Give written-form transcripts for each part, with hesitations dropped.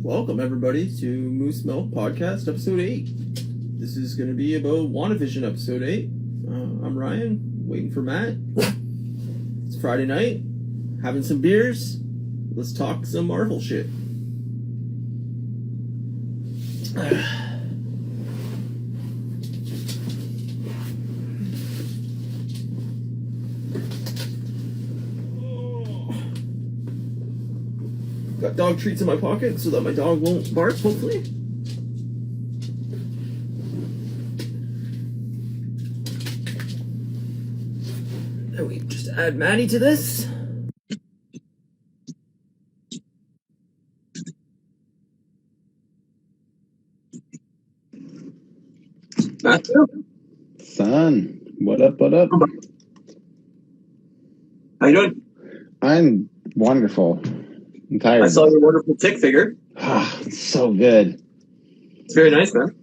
Welcome, everybody, to Moose Milk Podcast, Episode 8. This is going to be about WandaVision, Episode 8. I'm Ryan, waiting for Matt. It's Friday night, having some beers. Let's talk some Marvel shit. Got dog treats in my pocket so that my dog won't bark, hopefully. And we just add Maddie to this. Matthew? Son, what up, what up? How you doing? I'm wonderful. I'm tired. I saw your wonderful tick figure. It's so good. It's very nice, man.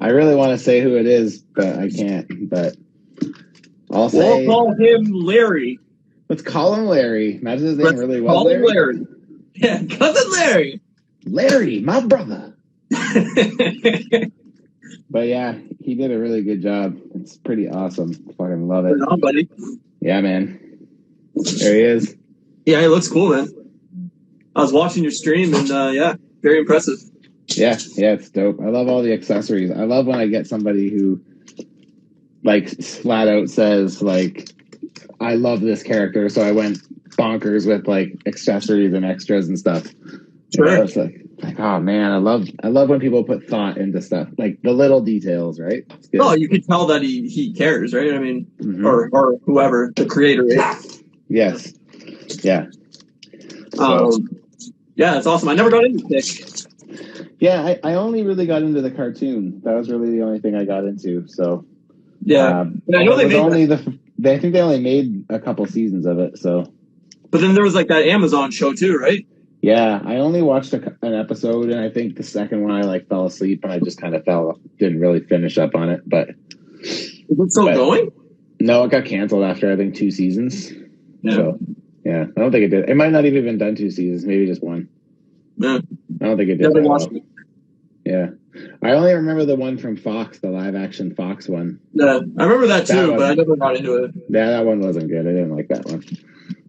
I really want to say who it is, but I can't. But I'll say... We'll call him Larry. Let's call him Larry. Imagine his name really well. Call him Larry. Yeah, cousin Larry. Larry, my brother. But yeah, he did a really good job. It's pretty awesome. Fucking love it. Right on, buddy. Yeah, man. There he is. Yeah, he looks cool, man. I was watching your stream, and yeah, very impressive. Yeah, it's dope. I love all the accessories. I love when I get somebody who, like, flat out says, like, I love this character, so I went bonkers with, like, accessories and extras and stuff. Sure. You know, it's like, oh man, I love when people put thought into stuff, like the little details, right? Oh, you could tell that he cares, right? I mean, or whoever the creator is. Yes. Yeah. Yeah, it's awesome. I never got into Tick. Yeah, I only really got into the cartoon. That was really the only thing I got into. So yeah, I know they made I think they only made a couple seasons of it. So, but then there was like that Amazon show too, right? Yeah, I only watched an episode, and I think the second one I like fell asleep, and I just kind of didn't really finish up on it. But is it still going? No, it got canceled after I think 2 seasons. Yeah. So, yeah, I don't think it did. It might not even been done 2 seasons, maybe just 1. Yeah. I don't think it did. Never watched it. Yeah, I only remember the one from Fox, the live action Fox one. Yeah, I remember that too, but I never got into it. Yeah, that one wasn't good. I didn't like that one.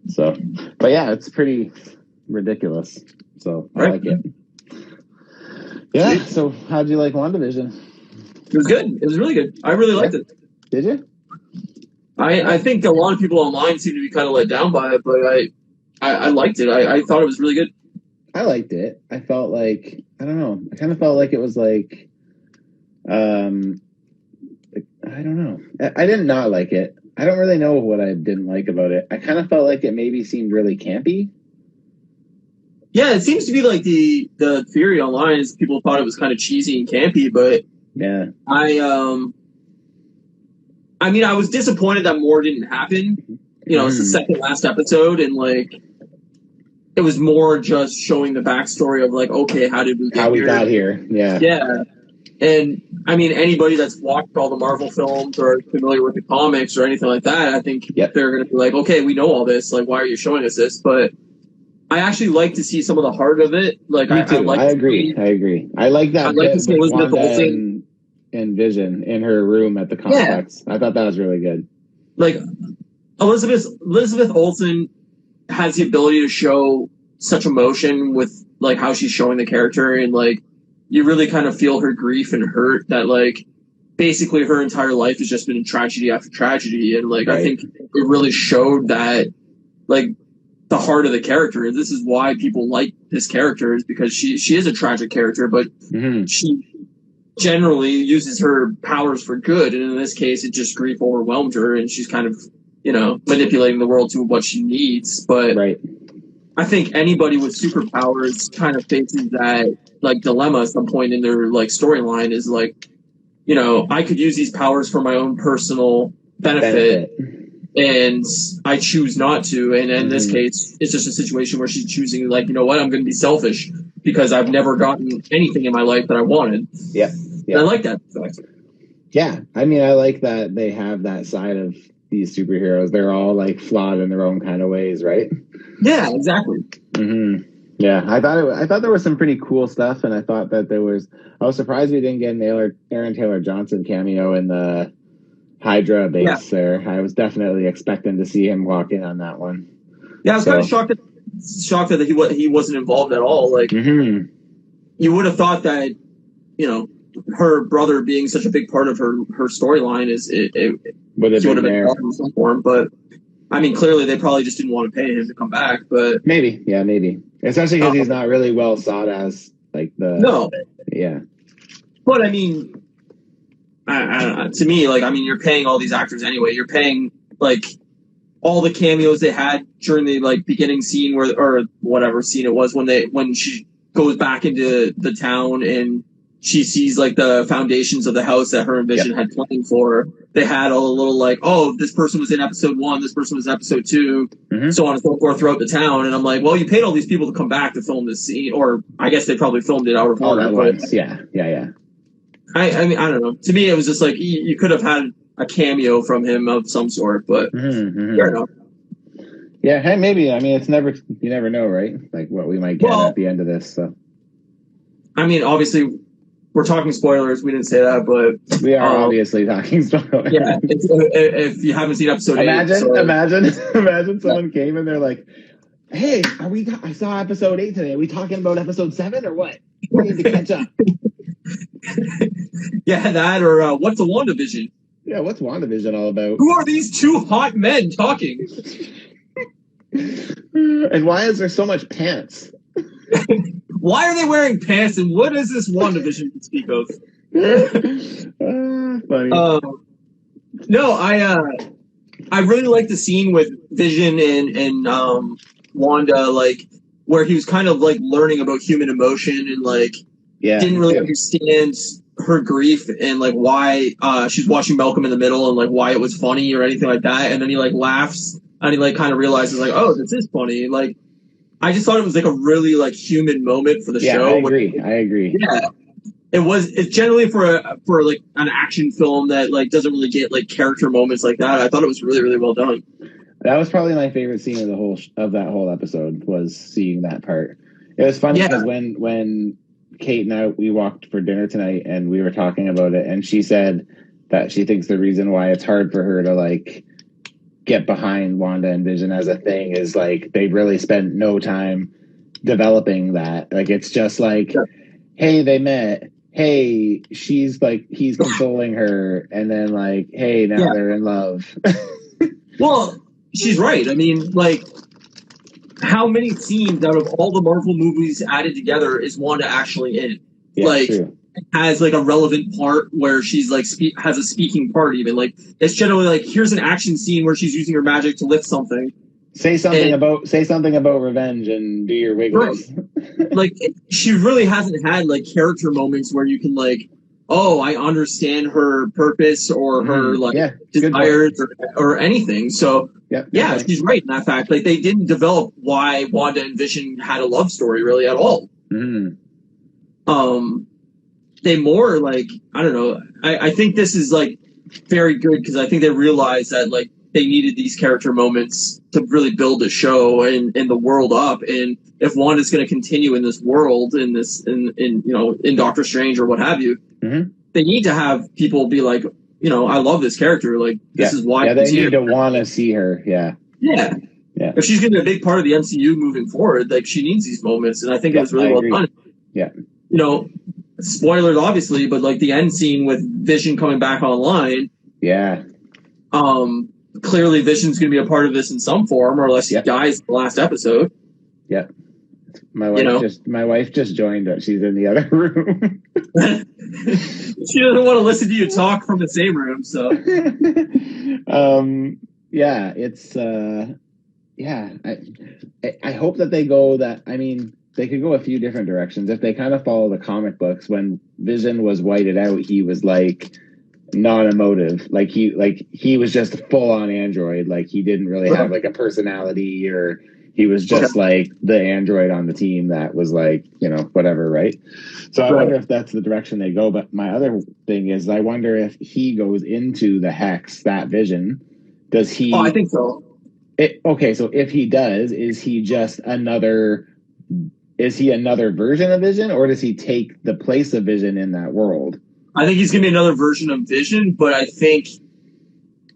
So, but yeah, it's pretty ridiculous. So I like it. Yeah. Sweet. So how'd you like WandaVision? It was good. It was really good. I really liked it. Did you? I think a lot of people online seem to be kind of let down by it, but I liked it. I thought it was really good. I liked it. I felt like, I don't know. I kind of felt like it was like, I don't know. I did not like it. I don't really know what I didn't like about it. I kind of felt like it maybe seemed really campy. Yeah, it seems to be like the theory online is people thought it was kind of cheesy and campy, but yeah, I mean, I was disappointed that more didn't happen. You know, it's the second last episode, and like it was more just showing the backstory of like, okay, how did we get here? Got here? Yeah, yeah. And I mean, anybody that's watched all the Marvel films or familiar with the comics or anything like that, I think they're going to be like, okay, we know all this. Like, why are you showing us this? But I actually like to see some of the heart of it. Like, I agree. I like that. I'd like to see Elizabeth Olsen and Vision in her room at the complex. Yeah. I thought that was really good. Like, Elizabeth Olsen has the ability to show such emotion with like how she's showing the character, and like you really kind of feel her grief and hurt that like basically her entire life has just been tragedy after tragedy, and like I think it really showed that like the heart of the character, and this is why people like this character, is because she is a tragic character, but she generally uses her powers for good, and in this case it just grief overwhelmed her, and she's kind of, you know, manipulating the world to what she needs. But I think anybody with superpowers kind of faces that like dilemma at some point in their like storyline, is like, you know, I could use these powers for my own personal benefit. And I choose not to. And in this case, it's just a situation where she's choosing, like, you know what, I'm going to be selfish because I've never gotten anything in my life that I wanted. Yeah. And I like that fact. Yeah. I mean, I like that they have that side of these superheroes. They're all like flawed in their own kind of ways, right? Yeah, exactly. Yeah, I thought there was some pretty cool stuff, and I thought that I was surprised we didn't get an Aaron Taylor Johnson cameo in the Hydra base there. I was definitely expecting to see him walk in on that one. Yeah, I was kind of shocked that he wasn't involved at all. Like, you would have thought that, you know, her brother being such a big part of her storyline would have been there in some form. But I mean, clearly they probably just didn't want to pay him to come back. But maybe, especially because he's not really well sought as like yeah. But I mean, to me, like, I mean, you're paying all these actors anyway. You're paying like all the cameos they had during the like beginning scene or whatever scene it was when she goes back into the town and she sees like the foundations of the house that her and Vision had planned for. They had all the little like, oh, this person was in episode 1, this person was in episode 2, so on and so forth throughout the town. And I'm like, well, you paid all these people to come back to film this scene, or I guess they probably filmed it out of order. Yeah. I mean, I don't know. To me, it was just like you could have had a cameo from him of some sort, but fair enough. Yeah, hey, maybe. I mean, you never know, right? Like what we might get at the end of this. So, I mean, obviously, we're talking spoilers. We didn't say that, but we are obviously talking spoilers. Yeah, if you haven't seen episode 8, imagine someone came and they're like, "Hey, I saw episode 8 today. Are we talking about episode 7 or what? We need to catch up." Yeah, that or what's a WandaVision? Yeah, what's WandaVision all about? Who are these two hot men talking? And why is there so much pants? Why are they wearing pants? And what is this WandaVision to speak of? Funny. No, I really like the scene with Vision and Wanda, like where he was kind of like learning about human emotion and like didn't really understand her grief and like why she's watching Malcolm in the Middle and like why it was funny or anything like that. And then he like laughs and he like kind of realizes like, oh, this is funny. Like, I just thought it was like a really like human moment for the show. I agree. Yeah. It's generally for like an action film that like doesn't really get like character moments like that. I thought it was really, really well done. That was probably my favorite scene of that whole episode was seeing that part. It was funny because when Kate and I, we walked for dinner tonight and we were talking about it, and she said that she thinks the reason why it's hard for her to like get behind Wanda and Vision as a thing is like they really spent no time developing that. Like it's just like, hey, they met. Hey, she's like, he's consoling her, and then like, hey, now they're in love. Well, she's right. I mean, like, how many scenes out of all the Marvel movies added together is Wanda actually in? Yeah, like, true. Has like a relevant part where she's like has a speaking part. Even like it's generally like here's an action scene where she's using her magic to lift something. Say something about revenge and do your wiggles. Right. Like she really hasn't had like character moments where you can like, oh, I understand her purpose or her like desires or anything. So she's right in that fact. Like they didn't develop why Wanda and Vision had a love story really at all. They more like, I don't know. I think this is like very good because I think they realized that like they needed these character moments to really build the show and the world up. And if Wanda's going to continue in this world, in Doctor Strange or what have you, they need to have people be like, you know, I love this character. Like this is why. Yeah, they need to want to see her. Yeah. If she's going to be a big part of the MCU moving forward, like she needs these moments, and I think it was really well done. Yeah. You know. Spoilers, obviously, but like the end scene with Vision coming back online. Yeah. Clearly, Vision's going to be a part of this in some form, or unless he dies in the last episode. Yeah. My wife just joined us. She's in the other room. She doesn't want to listen to you talk from the same room, so. Yeah, it's I hope that they go that. I mean, they could go a few different directions if they kind of follow the comic books. When Vision was whited out, he was like non-emotive, like he was just a full-on android. Like he didn't really have like a personality, or he was just like the android on the team that was like, you know, whatever, right? So I wonder if that's the direction they go. But my other thing is, I wonder if he goes into the Hex, that Vision, does he? Oh, I think so. Okay, so if he does, is he just another is he another version of Vision, or does he take the place of Vision in that world? I think he's going to be another version of Vision, but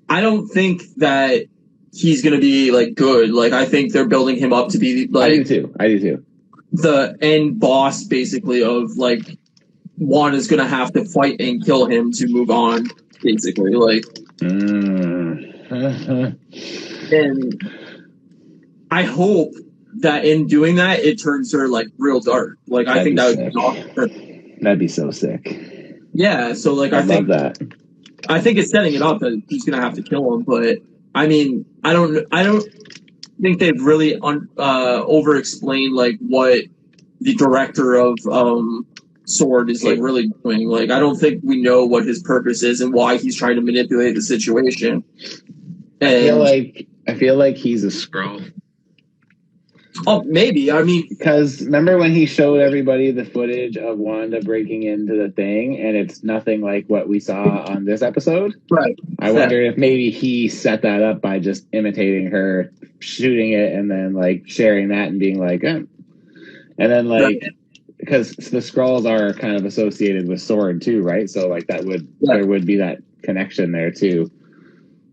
I don't think that he's going to be like good. Like, I think they're building him up to be like I do too. The end boss, basically, of like Wanda's going to have to fight and kill him to move on, basically. Like, and I hope that in doing that, it turns her like real dark. Like, I think that would be awesome. That'd be so sick. Yeah, so like I love that. I think it's setting it up that he's gonna have to kill him, but I mean, I don't think they've really over-explained like what the director of Sword is like really doing. Like, I don't think we know what his purpose is and why he's trying to manipulate the situation. And I feel like he's a Skrull. Oh, maybe. I mean, because remember when he showed everybody the footage of Wanda breaking into the thing, and it's nothing like what we saw on this episode? Right. I wonder if maybe he set that up by just imitating her, shooting it, and then like sharing that and being like, and then like, because the Skrulls are kind of associated with Sword too, right? So like there would be that connection there too.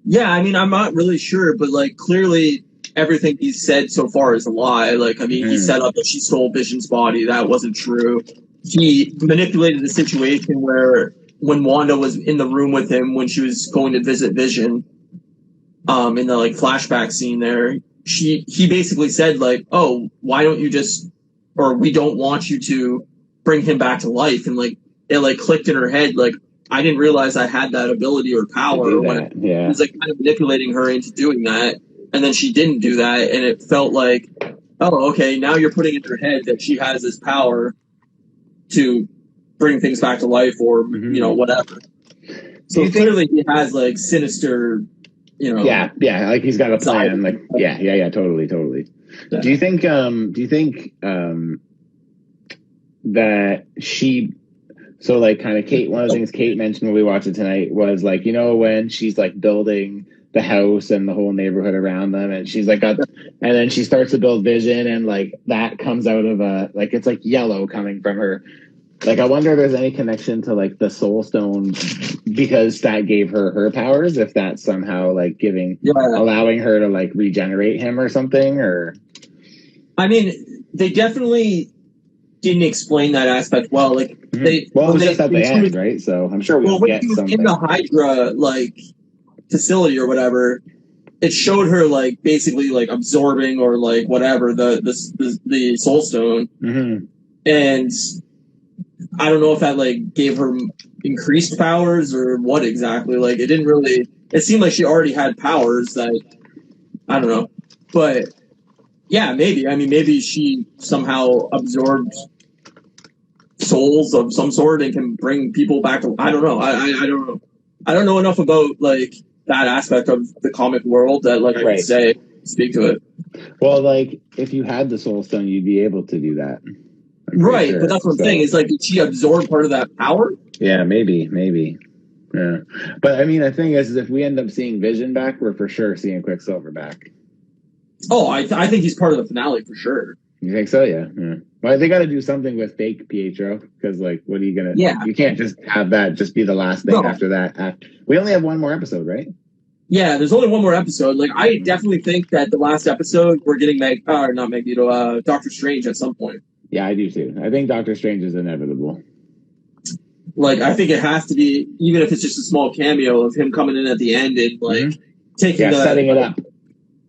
Yeah, I mean, I'm not really sure, but like clearly everything he's said so far is a lie. Like, I mean, he set up that she stole Vision's body. That wasn't true. He manipulated the situation where when Wanda was in the room with him when she was going to visit Vision, in the like flashback scene there, he basically said like, "Oh, why don't you just, or we don't want you to bring him back to life." And like it like clicked in her head, like, I didn't realize I had that ability or power. Or whatever. Yeah. He was like kind of manipulating her into doing that. And then she didn't do that, and it felt like, oh, okay, now you're putting in her head that she has this power to bring things back to life or, you know, whatever. So clearly he has, like, sinister, you know... Yeah, like he's got a plan. Like, yeah, totally. Yeah. Do you think that she... So, like, kind of Kate, one of the things Kate mentioned when we watched it tonight was, like, you know, when she's, like, building the house and the whole neighborhood around them, and she's like and then she starts to build Vision, and like that comes out of like it's like yellow coming from her. Like, I wonder if there's any connection to like the Soul Stone, because that gave her powers, if that's somehow like allowing her to like regenerate him or something. Or I mean, they definitely didn't explain that aspect well. Like it was just at the end, right? So I'm sure we'll get something in the Hydra like facility or whatever. It showed her like basically like absorbing or like whatever the Soul Stone, and I don't know if that like gave her increased powers or what exactly. Like, it didn't really. It seemed like she already had powers that I don't know, but yeah, maybe. I mean, maybe she somehow absorbed souls of some sort and can bring people back to. I don't know. I don't know. I don't know enough about like that aspect of the comic world that like I can speak to it. Well, like if you had the Soul Stone, you'd be able to do that. Right, sure. But that's what I'm saying. Is like, did she absorb part of that power? Yeah, maybe. Yeah, but I mean, the thing is if we end up seeing Vision back, we're for sure seeing Quicksilver back. Oh, I think he's part of the finale for sure. You think so? Yeah. Well, they got to do something with fake Pietro, because like, what are you gonna? Yeah, you can't just have that just be the last thing after that. We only have one more episode, right? Yeah, there's only one more episode. Like, I definitely think that the last episode we're getting Doctor Strange at some point. Yeah, I do too. I think Doctor Strange is inevitable. Like, I think it has to be, even if it's just a small cameo of him coming in at the end and like setting it up.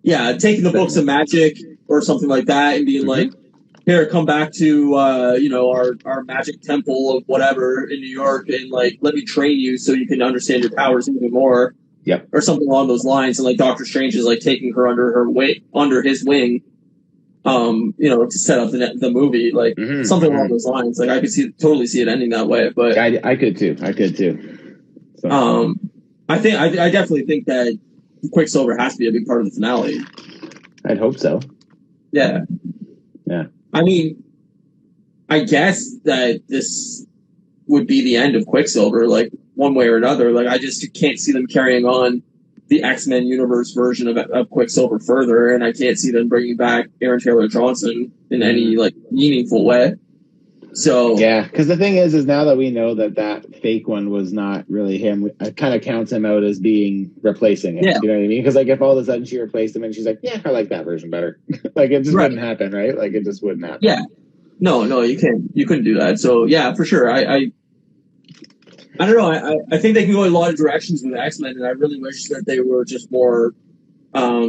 Yeah, taking the books of magic or something like that and being like, here, come back to our magic temple of whatever in New York, and like, let me train you so you can understand your powers even more. Yep. Or something along those lines. And like Doctor Strange is like taking her under his wing, to set up the movie, like something along those lines. Like, I could totally see it ending that way. But I could too. So. I definitely think that Quicksilver has to be a big part of the finale. I'd hope so. Yeah. Yeah. I mean, I guess that this would be the end of Quicksilver, like one way or another. Like, I just can't see them carrying on the X-Men universe version of Quicksilver further, and I can't see them bringing back Aaron Taylor Johnson in any like meaningful way. So yeah, because the thing is now that we know that fake one was not really him, it kind of counts him out as being replacing him. Yeah. You know what I mean? Because like if all of a sudden she replaced him and she's like, yeah, I like that version better. Like it just wouldn't happen, right? Like it just wouldn't happen. Yeah. No, you couldn't do that. So yeah, for sure. I don't know. I think they can go in a lot of directions with X-Men, and I really wish that they were just more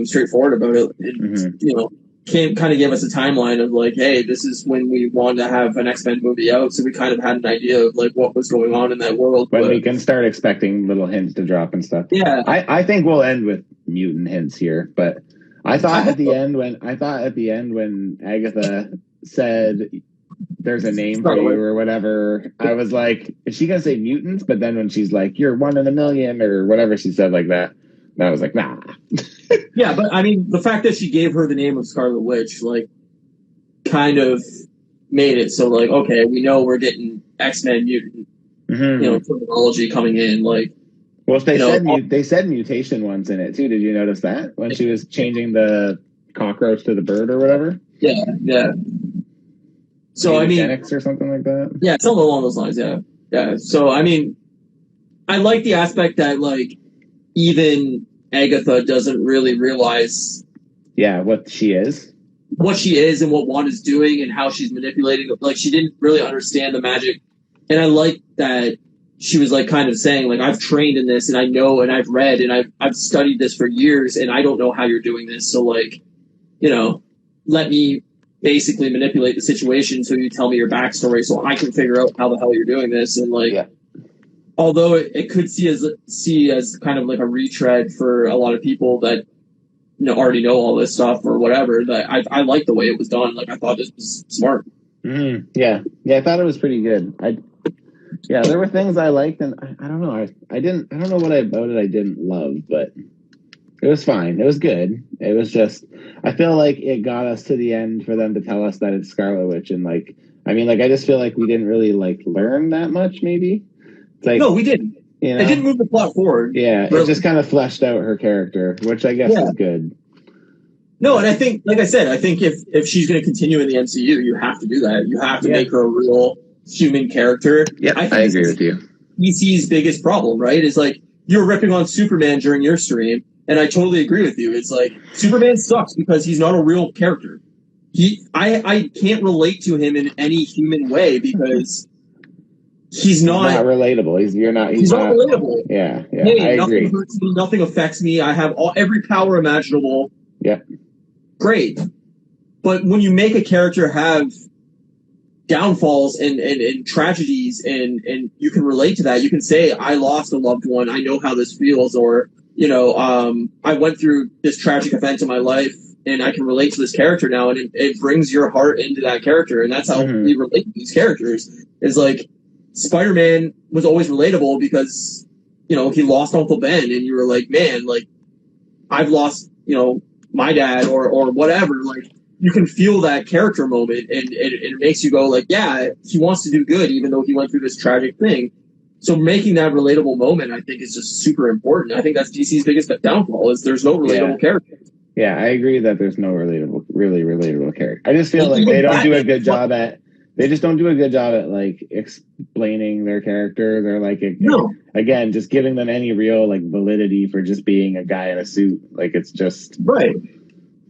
straightforward about it. You know, can't kind of give us a timeline of like, hey, this is when we want to have an X-Men movie out, so we kind of had an idea of like what was going on in that world. When we can start expecting little hints to drop and stuff. Yeah, I think we'll end with mutant hints here, but I thought at the end when Agatha said there's a name for you or whatever, I was like, is she gonna say mutants? But then when she's like, you're one in a million or whatever she said like that, I was like, nah. Yeah, but I mean, the fact that she gave her the name of Scarlet Witch, like, kind of made it so, like, okay, we know we're getting X-Men mutant, terminology coming in, like. Well, they said mutation once in it too. Did you notice that when she was changing the cockroach to the bird or whatever? Yeah. So I mean, or something like that. Yeah, something along those lines. Yeah. So I mean, I like the aspect that like even Agatha doesn't really realize. Yeah, what she is and what Wanda's doing and how she's manipulating. Like she didn't really understand the magic, and I like that she was like kind of saying like I've trained in this and I know and I've read and I've studied this for years and I don't know how you're doing this. So like, let me basically manipulate the situation so you tell me your backstory so I can figure out how the hell you're doing this. And like, although it could see as kind of like a retread for a lot of people that already know all this stuff or whatever, that I like the way it was done. Like I thought this was smart. Yeah, I thought it was pretty good. There were things I liked, and I don't know. I don't know what about it I didn't love, but it was fine. It was good. It was just, I feel like it got us to the end for them to tell us that it's Scarlet Witch, and like, I mean, like, I just feel like we didn't really like learn that much. Maybe it's like, no, we didn't. It didn't move the plot forward. Yeah, really. It just kind of fleshed out her character, which I guess is good. No, and I think, like I said, I think if she's going to continue in the MCU, you have to do that. You have to make her a real human character. Yeah, I agree with you. DC's biggest problem, right, is like you're ripping on Superman during your stream, and I totally agree with you. It's like Superman sucks because he's not a real character. I can't relate to him in any human way because he's not relatable. He's not relatable. Yeah, hey, I agree. Nothing hurts me, nothing affects me. I have every power imaginable. Yeah. Great. But when you make a character have downfalls and tragedies and you can relate to that, you can say, I lost a loved one, I know how this feels, or, I went through this tragic event in my life and I can relate to this character now, and it brings your heart into that character, and that's how we relate to these characters. Is like Spider-Man was always relatable because, he lost Uncle Ben, and you were like, man, like, I've lost, my dad or whatever, like, you can feel that character moment, and it makes you go like, yeah, he wants to do good even though he went through this tragic thing. So making that relatable moment, I think, is just super important. I think that's DC's biggest downfall is there's no relatable character. Yeah, I agree that there's no really relatable character. I just feel like they don't do a good job at like explaining their character. They're like, again, just giving them any real like validity for just being a guy in a suit. Like it's just right.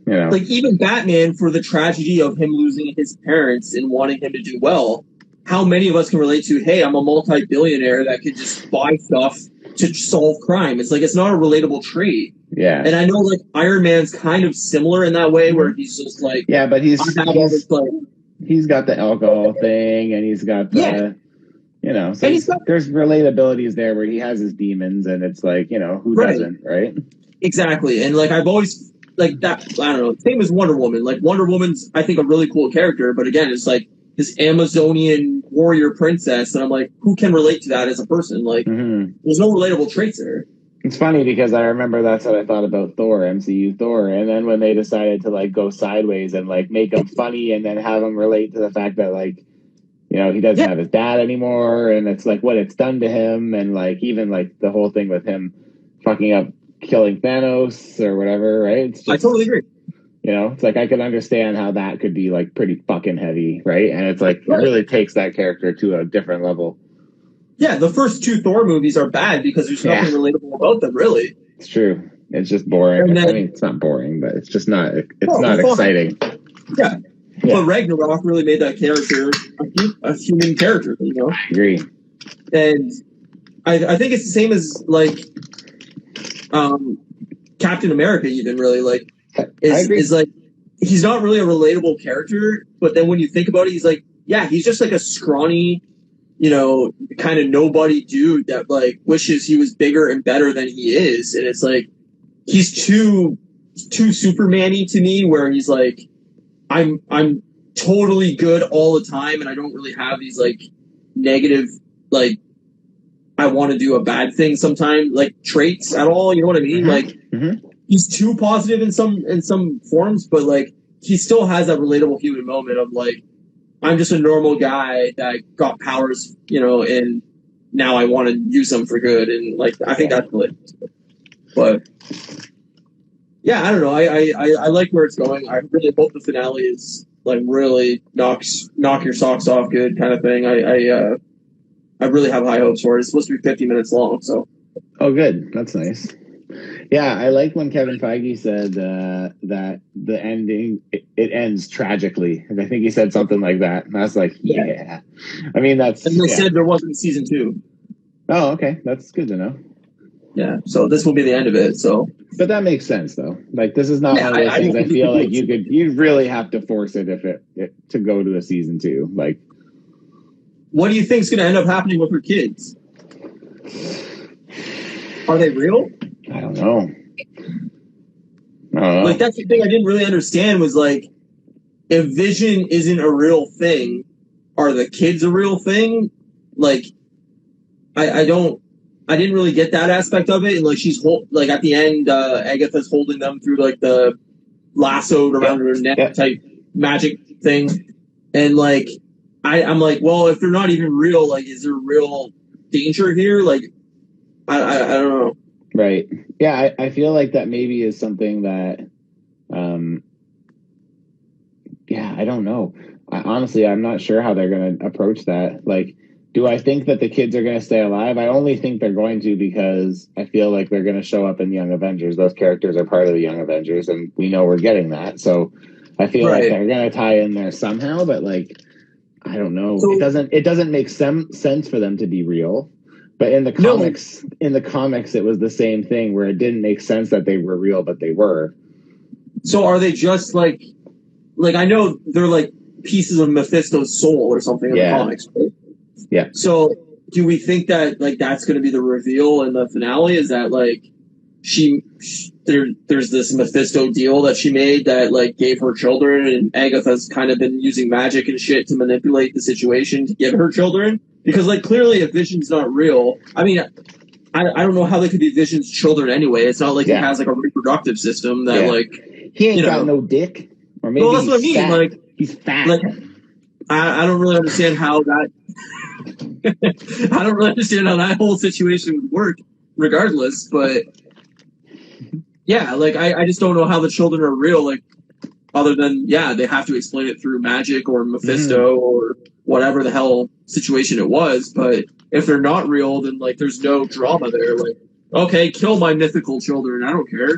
Like even Batman, for the tragedy of him losing his parents and wanting him to do well, how many of us can relate to, hey, I'm a multi-billionaire that could just buy stuff to solve crime? It's like, it's not a relatable trait. Yeah. And I know like Iron Man's kind of similar in that way where he's just like, yeah, but he's got the alcohol thing and he's got the, so there's relatabilities there where he has his demons and it's like, who doesn't, right? Exactly. And like, I've always, like that, I don't know, same as Wonder Woman. Like Wonder Woman's, I think, a really cool character, but again, it's like this Amazonian warrior princess, and I'm like, who can relate to that as a person? Like, there's no relatable traits there. It's funny because I remember that's what I thought about Thor, MCU Thor, and then when they decided to like go sideways and like make him funny and then have him relate to the fact that like, he doesn't have his dad anymore, and it's like what it's done to him, and like even like the whole thing with him fucking up killing Thanos or whatever, right? It's just, I totally agree. It's like I can understand how that could be like pretty fucking heavy, right? And it's like it really takes that character to a different level. Yeah, the first 2 Thor movies are bad because there's nothing relatable about them, really. It's true. It's just boring. I mean, it's not boring, but it's just not. It's not exciting. Yeah. But Ragnarok really made that character a human character. I agree. And I think it's the same as like Captain America. Even really like is like he's not really a relatable character. But then when you think about it, he's like he's just like a scrawny, kind of nobody dude that like wishes he was bigger and better than he is, and it's like he's too Superman-y to me, where he's like I'm totally good all the time, and I don't really have these like negative like I want to do a bad thing sometimes like traits at all. You know what I mean? Like he's too positive in some forms, but like he still has that relatable human moment of like I'm just a normal guy that got powers, and now I want to use them for good, and like I think that's lit. But yeah, I don't know. I like where it's going. I really hope the finale is like really knock your socks off good kind of thing. I really have high hopes for it. It's supposed to be 50 minutes long, so. Oh, good. That's nice. Yeah, I like when Kevin Feige said that the ending it ends tragically, and I think he said something like that. And I was like, yeah. I mean, that's. And they said there wasn't season 2. Oh, okay, that's good to know. Yeah, so this will be the end of it. So, but that makes sense though. Like this is not one of those things. I feel like you really have to force it to go to a season 2. Like, what do you think is going to end up happening with her kids? Are they real? I don't know. Like that's the thing I didn't really understand was like, if Vision isn't a real thing, are the kids a real thing? Like, I didn't really get that aspect of it. And like like at the end, Agatha's holding them through like the lassoed around her neck type magic thing, and like I'm like, well, if they're not even real, like, is there real danger here? Like, I don't know. Right. Yeah, I feel like that maybe is something that, I don't know. Honestly, I'm not sure how they're going to approach that. Like, do I think that the kids are going to stay alive? I only think they're going to because I feel like they're going to show up in Young Avengers. Those characters are part of the Young Avengers, and we know we're getting that. So I feel like they're going to tie in there somehow, but like, I don't know. So, it doesn't make sense for them to be real. But in the comics, it was the same thing where it didn't make sense that they were real, but they were. So are they just like I know they're like pieces of Mephisto's soul or something in the comics, right? Yeah. So do we think that like that's going to be the reveal in the finale? Is that like there's this Mephisto deal that she made that like gave her children, and Agatha's kind of been using magic and shit to manipulate the situation to give her children? Because like clearly if Vision's not real, I mean, I don't know how they could be Vision's children anyway. It's not like he has like a reproductive system that like he ain't got no dick, or maybe that's what I mean. Fat. Like he's fat. Like I don't really understand how that. I don't really understand how that whole situation would work, regardless. But yeah, like I just don't know how the children are real. Like other than they have to explain it through magic or Mephisto or whatever the hell situation it was. But if they're not real, then like there's no drama there. Like, okay, kill my mythical children. I don't care.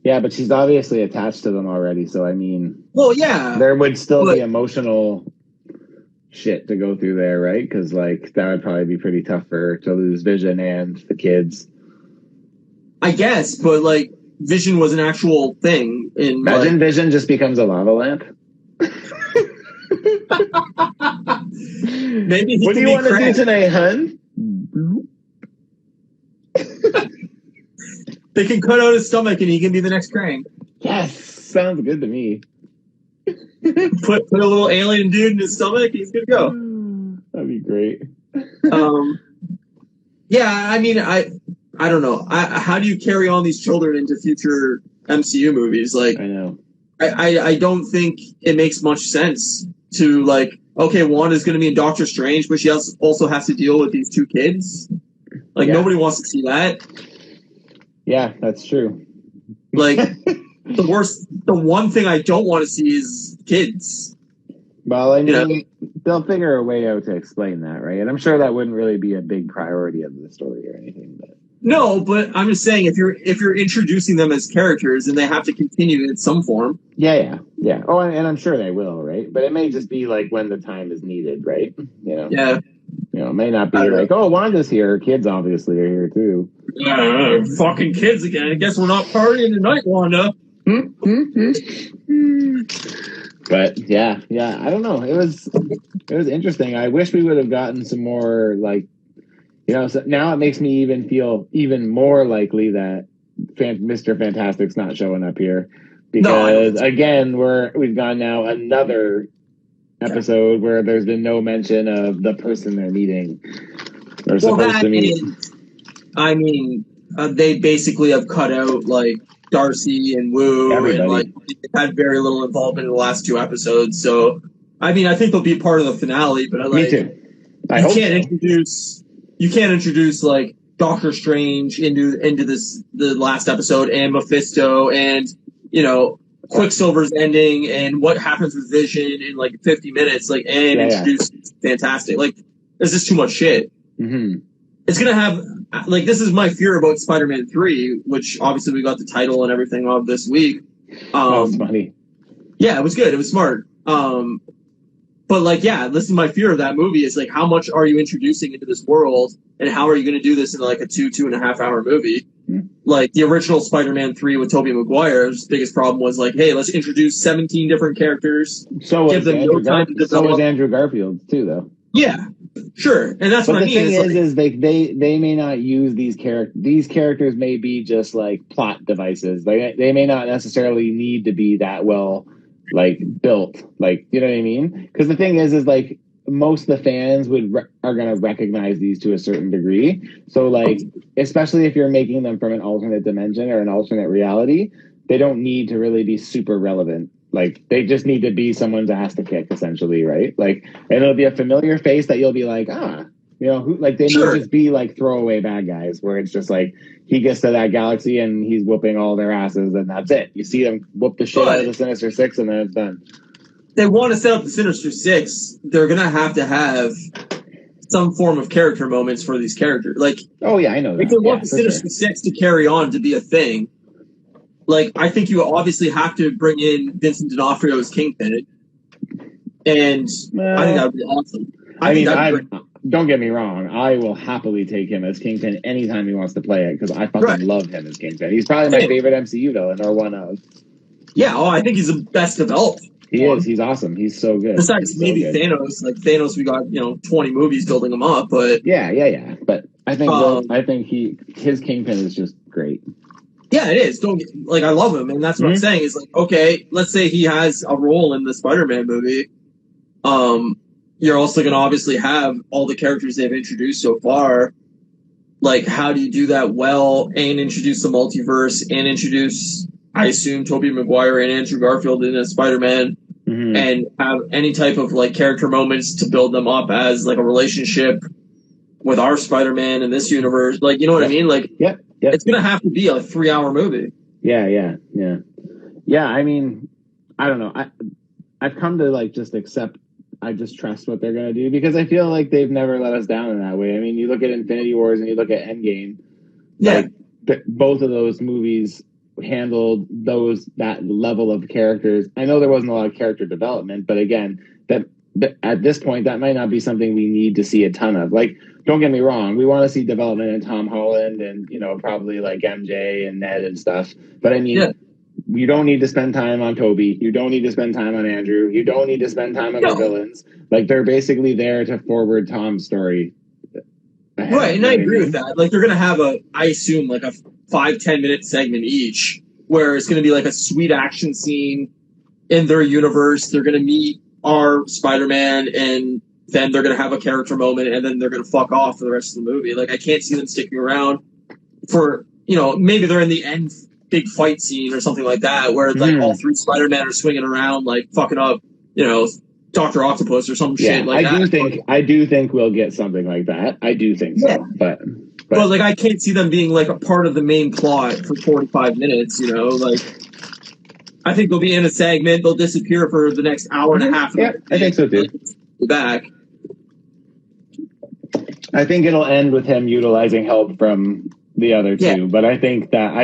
Yeah, but she's obviously attached to them already. So I mean, well, yeah, there would still be emotional shit to go through there, right? Because like that would probably be pretty tough for her to lose Vision and the kids. I guess, but like Vision was an actual thing. Imagine Vision just becomes a lava lamp. Maybe what do you want to do tonight, hun? They can cut out his stomach and he can be the next Krang. Yes, sounds good to me. Put a little alien dude in his stomach, he's good to go. That'd be great. Yeah, I mean, I don't know. How do you carry on these children into future MCU movies? Like, I know. I don't think it makes much sense to like, okay, Wanda's going to be in Doctor Strange, but she also has to deal with these two kids. Like, nobody wants to see that. Yeah, that's true. Like the one thing I don't want to see is kids. Well, I mean, You know? they'll figure a way out to explain that, right? And I'm sure that wouldn't really be a big priority of the story or anything. But No, but I'm just saying if you're introducing them as characters, then they have to continue in some form. yeah. Oh, and I'm sure they will, right? But it may just be like when the time is needed, right? Yeah. It may not be like, oh, Wanda's here. Kids obviously are here too. Fucking kids again. I guess we're not partying tonight, Wanda. But yeah, I don't know. It was interesting. I wish we would have gotten some more, like, so now it makes me even feel even more likely that Mr. Fantastic's not showing up here, because again, we've gone now another episode where there's been no mention of the person they're meeting or supposed to meet. They basically have cut out like Darcy and Wu, Everybody. and like had very little involvement in the last 2 episodes. So, I mean, I think they'll be part of the finale. But Me too. You can't introduce like Doctor Strange into the last episode, and Mephisto, and Quicksilver's ending, and what happens with Vision in like 50 minutes, like, and introduce Fantastic. Like, there's just too much shit. Mm-hmm. It's gonna have, like, this is my fear about Spider-Man 3, which obviously we got the title and everything of this week. That was funny. Yeah, it was good. It was smart. But like, yeah, this is my fear of that movie is like, how much are you introducing into this world, and how are you going to do this in like a 2.5 hour movie? Mm-hmm. Like the original Spider-Man 3 with Tobey Maguire's biggest problem was like, hey, let's introduce 17 different characters. So was Andrew Garfield too, though. Yeah, sure, and that's what I mean. The thing is they may not use these characters. These characters may be just like plot devices. They may not necessarily need to be that well like built. Like, you know what I mean? Because the thing is like most of the fans are going to recognize these to a certain degree. So like, especially if you're making them from an alternate dimension or an alternate reality, they don't need to really be super relevant. Like, they just need to be someone's ass to kick, essentially, right? Like, and it'll be a familiar face that you'll be like, who, like, they may just be like throwaway bad guys, where it's just like he gets to that galaxy and he's whooping all their asses, and that's it. You see them whoop the shit out of the Sinister Six, and then it's done. They want to set up the Sinister Six. They're gonna have to have some form of character moments for these characters. Like, oh yeah, I know that. If they want the Sinister Six to carry on to be a thing. Like, I think you obviously have to bring in Vincent D'Onofrio as Kingpin, and I think that would be awesome. Don't get me wrong, I will happily take him as Kingpin anytime he wants to play it, because I fucking love him as Kingpin. He's probably my favorite MCU villain, or one of. Yeah, I think he's the best developed. He is. He's awesome. He's so good. Besides maybe Thanos. Like, Thanos, we got 20 movies building him up, but yeah. But I think his Kingpin is just great. Yeah, it is. I love him, and that's what I'm saying. Is like, okay, let's say he has a role in the Spider-Man movie. You're also going to obviously have all the characters they've introduced so far. Like, how do you do that well and introduce the multiverse and introduce, I assume, Tobey Maguire and Andrew Garfield in a Spider-Man, and have any type of like character moments to build them up as like a relationship with our Spider-Man in this universe? Like, you know what I mean? Like, it's going to have to be a 3-hour movie. Yeah. I mean, I don't know. I've come to like just accept. I just trust what they're going to do, because I feel like they've never let us down in that way. I mean, you look at Infinity Wars and you look at Endgame. Yeah. Like, both of those movies handled that level of characters. I know there wasn't a lot of character development, but again, that at this point, that might not be something we need to see a ton of. Like, don't get me wrong, we want to see development in Tom Holland and, probably like MJ and Ned and stuff. But I mean, you don't need to spend time on Toby. You don't need to spend time on Andrew. You don't need to spend time on the villains. Like, they're basically there to forward Tom's story. Right, and I agree with that. Like, they're going to have I assume, like a 5-10 minute segment each, where it's going to be like a sweet action scene in their universe. They're going to meet our Spider-Man, and then they're going to have a character moment, and then they're going to fuck off for the rest of the movie. Like, I can't see them sticking around for, maybe they're in the end big fight scene or something like that, where like all 3 Spider-Man are swinging around, like fucking up, Dr. Octopus or some shit like that. I do think we'll get something like that. I do think so, but But like, I can't see them being like a part of the main plot for 45 minutes. You know, like I think they'll be in a segment. They'll disappear for the next hour and a half. Yeah, I think so too. Back. I think it'll end with him utilizing help from the other two, but I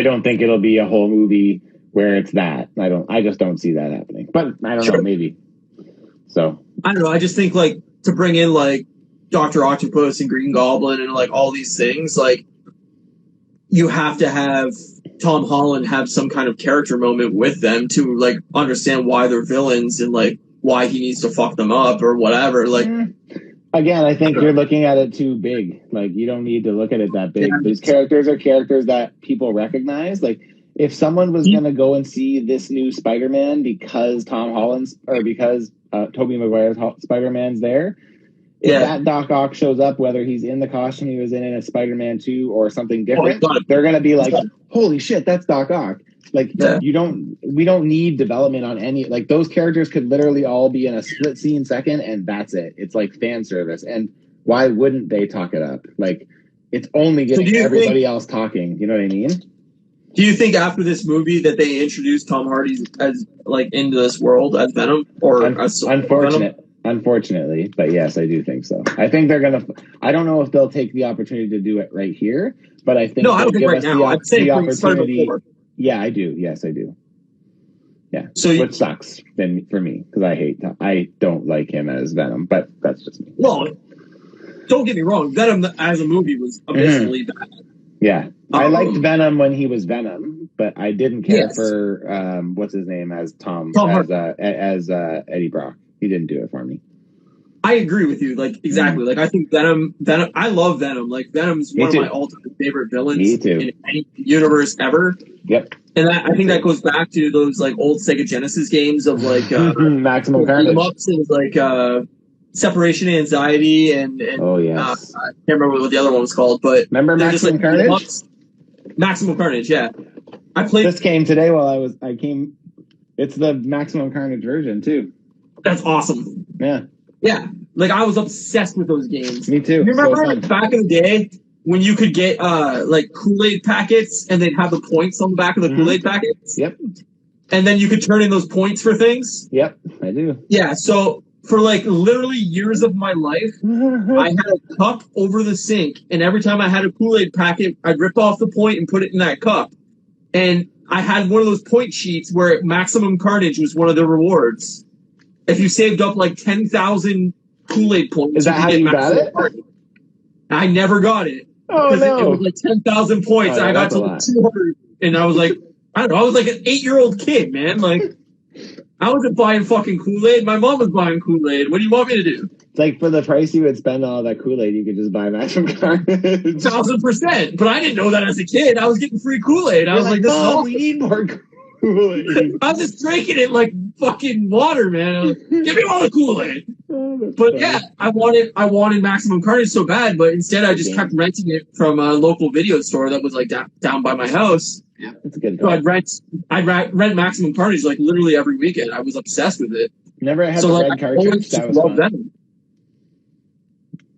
don't think it'll be a whole movie where it's that. I just don't see that happening. But I don't know, maybe. So I don't know. I just think like to bring in like Dr. Octopus and Green Goblin and like all these things, like you have to have Tom Holland have some kind of character moment with them to like understand why they're villains and like why he needs to fuck them up or whatever. Like again, I think you're looking at it too big. Like you don't need to look at it that big. These characters are characters that people recognize. Like if someone was going to go and see this new Spider-Man because Tom Holland's or because Tobey Maguire's Spider-Man's there, if that Doc Ock shows up, whether he's in the costume he was in a Spider-Man 2 or something different, they're going to be like, holy shit, that's Doc Ock. Like we don't need development on any, like those characters could literally all be in a split scene second and that's it. It's like fan service. And why wouldn't they talk it up? Like it's only getting everybody else talking. You know what I mean? Do you think after this movie that they introduced Tom Hardy as like into this world as Venom or as Venom? Unfortunately, but yes, I do think so. I think they're gonna. I don't know if they'll take the opportunity to do it right here, but I think I don't think right now. I'm saying the opportunity. Yeah, I do. Yes, I do. Yeah, so which sucks then for me because I don't like him as Venom, but that's just me. Well, don't get me wrong. Venom as a movie was abysmally bad. Yeah, I liked Venom when he was Venom, but I didn't care for what's his name as Tom as Eddie Brock. He didn't do it for me. I agree with you. Like exactly. Like I think Venom. I love Venom. Like Venom's one of my ultimate favorite villains in any universe ever. Yep. And I think that goes back to those like old Sega Genesis games of like Maximum Carnage, like Separation Anxiety and oh yes. I can't remember what the other one was called, but remember Maximum Carnage? Maximum Carnage, yeah. I played this game today while I came. It's the Maximum Carnage version too. That's awesome. Yeah. Yeah. Like I was obsessed with those games. Me too. You remember back in the day when you could get like Kool-Aid packets and they'd have the points on the back of the Kool-Aid packets? Yep. And then you could turn in those points for things? Yep, I do. Yeah, so for like literally years of my life, I had a cup over the sink, and every time I had a Kool-Aid packet, I'd rip off the point and put it in that cup. And I had one of those point sheets where Maximum Carnage was one of the rewards. If you saved up like 10,000 Kool-Aid points, is that how you got it? Carnage. I never got it. Oh no! It was like 10,000 points. Oh, I got to like 200, and I was like, I don't know. I was like an 8-year-old kid, man. Like, I wasn't buying fucking Kool-Aid. My mom was buying Kool-Aid. What do you want me to do? It's like for the price you would spend on all that Kool-Aid, you could just buy Maximum Carnage. 1,000%. But I didn't know that as a kid. I was getting free Kool-Aid. I was like, this is all we need more Kool-Aid. I was just drinking it like fucking water, man. I was like, give me all the Kool-Aid. But funny. Yeah, I wanted Maximum Carnage so bad, but instead I just kept renting it from a local video store that was like down by my house. Yeah, that's a good. So I'd rent Maximum Carnage like literally every weekend. I was obsessed with it. Never had the red cartridge. That was fun. Venom.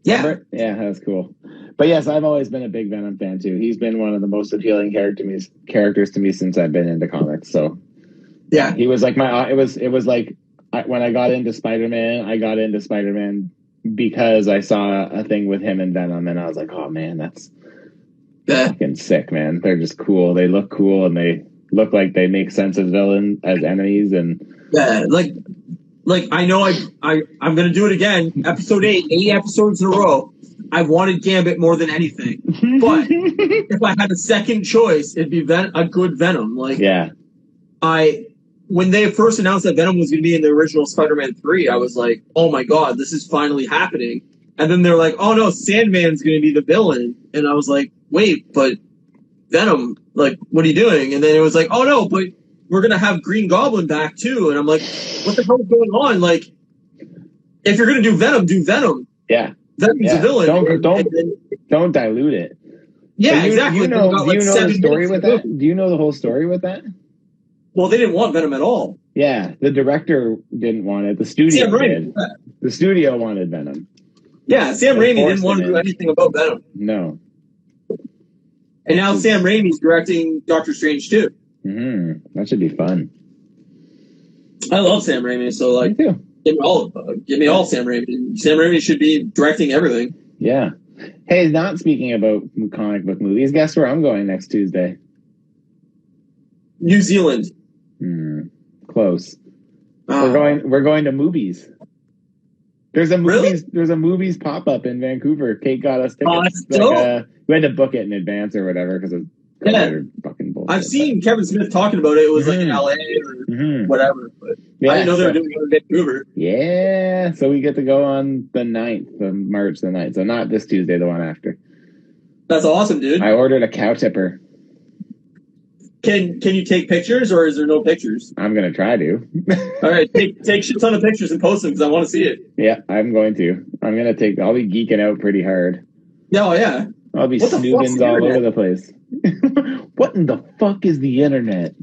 Yeah. Remember? Yeah, that was cool. But yes, I've always been a big Venom fan too. He's been one of the most appealing characters to me since I've been into comics. So yeah, he was like it was like when I got into Spider-Man, I got into Spider-Man because I saw a thing with him and Venom, and I was like, oh man, that's fucking sick, man. They're just cool. They look cool, and they look like they make sense as enemies, and yeah, like I know I'm gonna do it again. Episode 8 episodes in a row. I wanted Gambit more than anything, but if I had a second choice, it'd be a good Venom. Like yeah, when they first announced that Venom was going to be in the original Spider-Man 3, I was like, oh my god, this is finally happening. And then they're like, oh no, Sandman's going to be the villain. And I was like, wait, but Venom, like, what are you doing? And then it was like, oh no, but we're going to have Green Goblin back too. And I'm like, what the hell is going on? Like, if you're going to do Venom. Yeah. Venom's a villain. Don't dilute it. Yeah, exactly. Do you know the story with that? Do you know the whole story with that? Well, they didn't want Venom at all. Yeah, the director didn't want it. The studio did. The studio wanted Venom. Yeah, Sam Raimi didn't want to do anything about Venom. No. And now Sam Raimi's directing Doctor Strange too. That should be fun. I love Sam Raimi, so like, Me too. give me all Sam Raimi. Sam Raimi should be directing everything. Yeah. Hey, not speaking about comic book movies, guess where I'm going next Tuesday? New Zealand. Close. We're going to movies. There's a movies pop up in Vancouver. Kate got us tickets. We had to book it in advance or whatever because of fucking bullshit. I've seen Kevin Smith talking about it. It was like in LA or whatever, but I didn't know they were doing it in Vancouver. Yeah, so we get to go on the 9th of March, the 9th. So not this Tuesday, the one after. That's awesome, dude. I ordered a cow tipper. Can you take pictures, or is there no pictures? I'm gonna try to. All right, take shit ton of pictures and post them because I want to see it. Yeah, I'm going to. I'll be geeking out pretty hard. Oh yeah. I'll be snoogans all over the place. What in the fuck is the internet?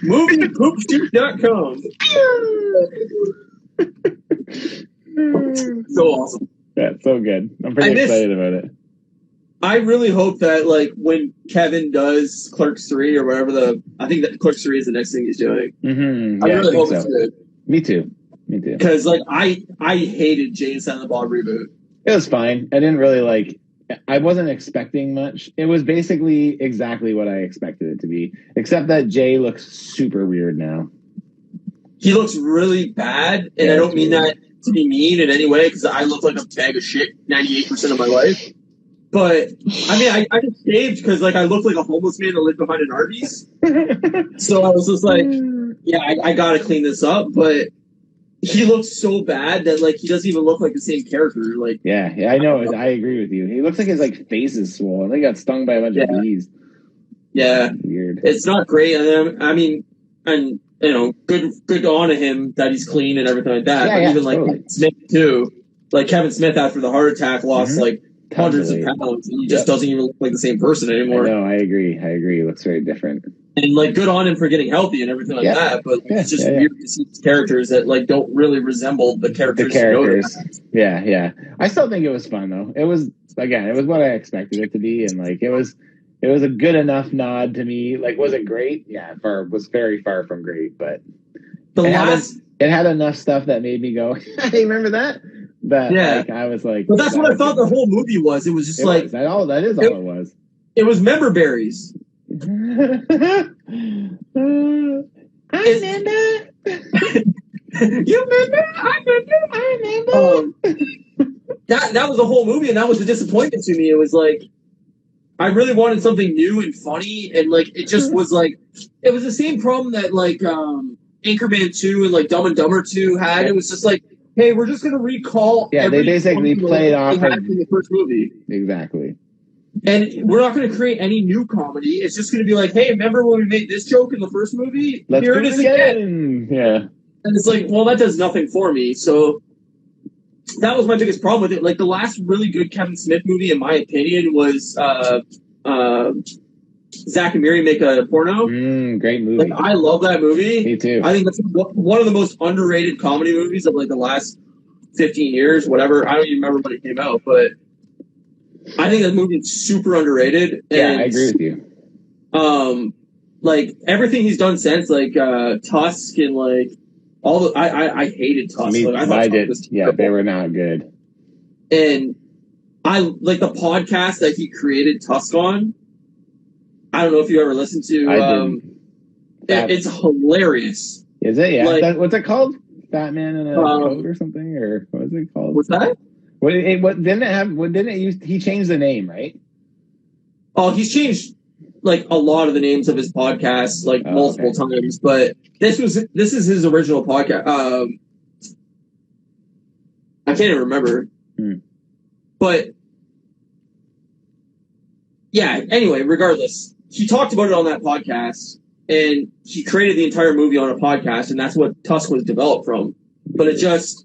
Moviepoopshoot.com. So awesome. That's so good. I'm pretty excited about it. I really hope that like when Kevin does Clerks 3 or whatever I think that Clerks 3 is the next thing he's doing. Yeah, I really hope it's good. Me too. Because like I hated Jay and Silent Bob reboot. It was fine. I didn't really I wasn't expecting much. It was basically exactly what I expected it to be, except that Jay looks super weird now. He looks really bad, and I don't mean that to be mean in any way, because I look like a bag of shit 98% of my life. But I mean, I just shaved because like I looked like a homeless man that lived behind an Arby's. So I was just like, yeah, I gotta clean this up. But he looks so bad that like he doesn't even look like the same character. Like, yeah, I know. I agree with you. He looks like his like face is swollen. He got stung by a bunch of bees. Yeah, weird. It's not great. And I mean, and you know, good on him that he's clean and everything like that. But even like Kevin Smith too. Like Kevin Smith after the heart attack lost like hundreds of pounds, and he just doesn't even look like the same person anymore. No, I agree. He looks very different. And like, good on him for getting healthy and everything like that. But it's just weird to see these characters that like don't really resemble the characters. Yeah. I still think it was fun though. It was what I expected it to be, and like it was a good enough nod to me. Like, was it great? Yeah, was very far from great, but it had enough stuff that made me go, "Hey, remember that?" Like, I was like, but that's what I thought the whole movie was. It was just that is all it was. It was member berries. I remember. You remember? I remember. That was the whole movie, and that was a disappointment to me. It was like I really wanted something new and funny, and like it just was like it was the same problem that like Anchorman 2 and like Dumb and Dumber 2 had. It was just like, hey, we're just gonna recall. Yeah, they basically played off of the first movie. Exactly. And we're not going to create any new comedy. It's just going to be like, hey, remember when we made this joke in the first movie? Here it is again. Yeah. And it's like, well, that does nothing for me. So that was my biggest problem with it. Like, the last really good Kevin Smith movie, in my opinion, was Zack and Miri Make a Porno. Great movie. Like, I love that movie. Me too. I think that's one of the most underrated comedy movies of like the last 15 years, whatever. I don't even remember when it came out, but I think that movie is super underrated. And, I agree with you. Like everything he's done since, like Tusk and like all the, I hated Tusk. I did. Yeah, they were not good. And I like the podcast that he created Tusk on. I don't know if you ever listened to. It's hilarious. Is it? Yeah. Like, what's it called? Fat Man in a Coat or something, or what is it called? What's that? What didn't it have? What didn't it use? He changed the name, right? Oh, he's changed like a lot of the names of his podcasts like multiple times, but this is his original podcast. I can't even remember, but yeah. Anyway, regardless, he talked about it on that podcast, and he created the entire movie on a podcast, and that's what Tusk was developed from. But it just.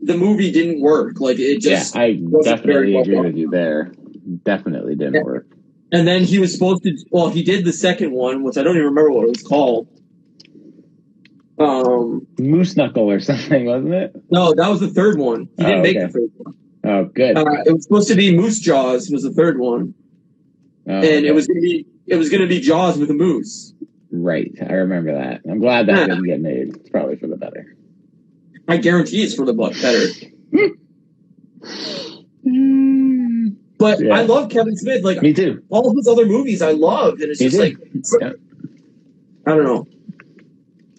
The movie didn't work. Like it just. Yeah, I definitely agree with you there. Definitely didn't work. And then he was supposed to. Well, he did the second one, which I don't even remember what it was called. Moose Knuckle or something, wasn't it? No, that was the third one. He didn't make the third one. Oh, good. It was supposed to be Moose Jaws. Was the third one. and it was gonna be Jaws with a moose. Right, I remember that. I'm glad that didn't get made. It's probably for the better. I guarantee it's for the better. But yeah. I love Kevin Smith. Like, me too. All of his other movies I loved, and it's just like, I don't know.